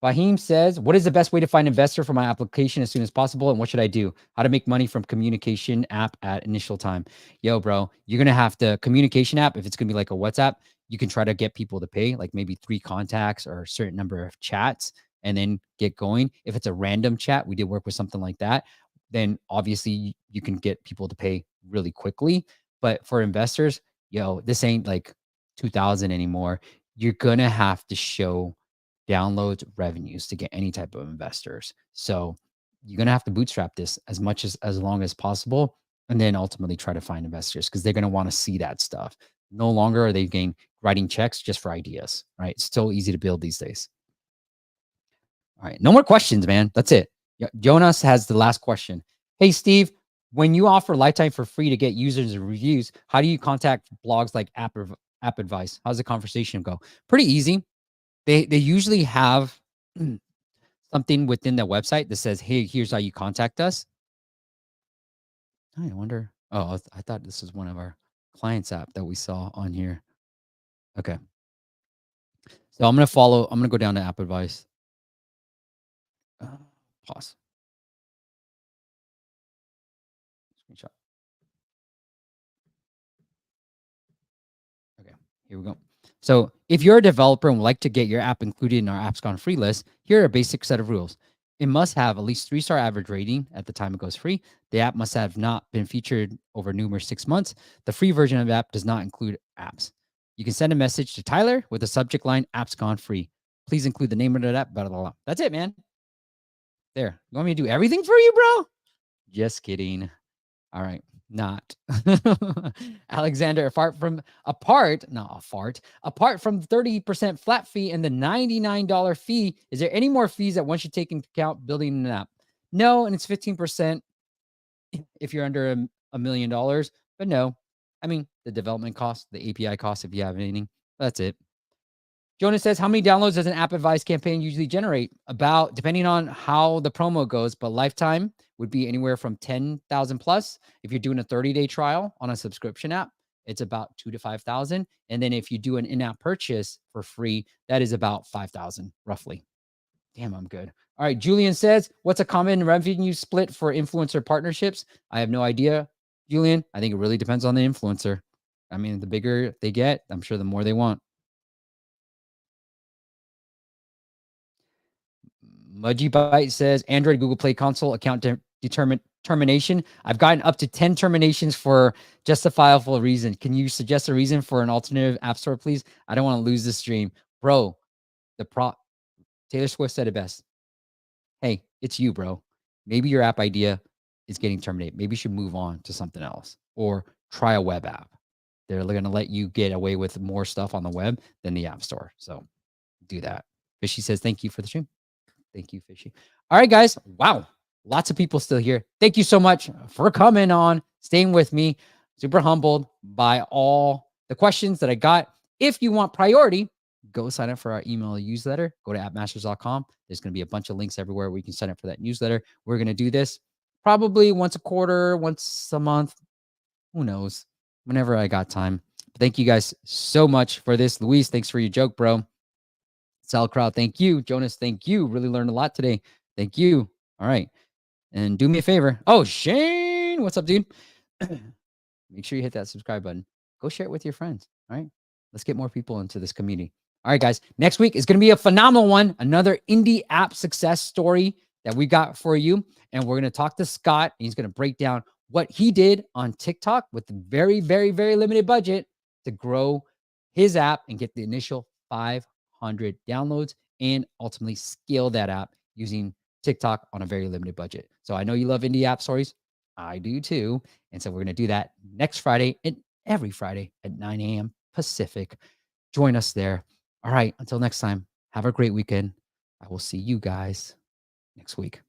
Fahim says, what is the best way to find investor for my application as soon as possible? And what should I do? How to make money from communication app at initial time? Yo, bro, you're going to have to communication app. If it's going to be like a WhatsApp, you can try to get people to pay like maybe 3 contacts or a certain number of chats and then get going. If it's a random chat, we did work with something like that. Then obviously you can get people to pay really quickly. But for investors, yo, this ain't like 2000 anymore. You're going to have to show downloads, revenues to get any type of investors. So you're going to have to bootstrap this as long as possible, and then ultimately try to find investors, because they're going to want to see that stuff. No longer are they writing checks just for ideas, right? It's so easy to build these days. All right. No more questions, man. That's it. Jonas has the last question. Hey, Steve, when you offer lifetime for free to get users and reviews, how do you contact blogs like App Advice? How's the conversation go? Pretty easy. They usually have something within the website that says, hey, here's how you contact us. I wonder. Oh, I thought this was one of our clients app that we saw on here. Okay. So I'm going to go down to App Advice. Pause. Screenshot. Okay, here we go. So if you're a developer and would like to get your app included in our Apps Gone Free list, here are a basic set of rules. It must have at least 3-star average rating at the time it goes free. The app must have not been featured over numerous 6 months. The free version of the app does not include apps. You can send a message to Tyler with the subject line, Apps Gone Free. Please include the name of the app, blah, blah, blah. That's it, man. There. You want me to do everything for you, bro? Just kidding. All right. Not. Alexander, apart from the 30% flat fee and the $99 fee, is there any more fees that one should take into account building an app? No, and it's 15% if you're under $1 million, but no. I mean, the development cost, the API cost, if you have anything, that's it. Jonas says, how many downloads does an app advice campaign usually generate? About, depending on how the promo goes, but lifetime would be anywhere from 10,000 plus if you're doing a 30-day trial on a subscription app. it's about 2 to 5,000. And then if you do an in-app purchase for free, that is about 5,000 roughly. Damn, I'm good. All right. Julian says, what's a common revenue split for influencer partnerships? I have no idea, Julian. I think it really depends on the influencer. I mean, the bigger they get, I'm sure the more they want. Mudgy Bite says, Android Google Play console account termination. I've gotten up to 10 terminations for justifiable reason. Can you suggest a reason for an alternative app store, please? I don't want to lose the stream. Bro, Taylor Swift said it best. Hey, it's you, bro. Maybe your app idea is getting terminated. Maybe you should move on to something else or try a web app. They're going to let you get away with more stuff on the web than the app store. So do that. Fishy says, thank you for the stream. Thank you, Fishy. All right, guys. Wow. Lots of people still here. Thank you so much for coming on, staying with me. Super humbled by all the questions that I got. If you want priority, go sign up for our email newsletter. Go to appmasters.com. There's going to be a bunch of links everywhere where you can sign up for that newsletter. We're going to do this probably once a quarter, once a month. Who knows? Whenever I got time. Thank you guys so much for this. Luis, thanks for your joke, bro. Crowd, thank you. Jonas, thank you. Really learned a lot today. Thank you. All right. And do me a favor. Oh, Shane, what's up, dude? Make sure you hit that subscribe button. Go share it with your friends. All right. Let's get more people into this community. All right, guys. Next week is going to be a phenomenal one. Another indie app success story that we got for you. And we're going to talk to Scott. And he's going to break down what he did on TikTok with the very, very, very limited budget to grow his app and get the initial 500 downloads and ultimately scale that app using TikTok on a very limited budget. So I know you love indie app stories. I do too. And so we're going to do that next Friday and every Friday at 9 a.m. Pacific. Join us there. All right. Until next time, have a great weekend. I will see you guys next week.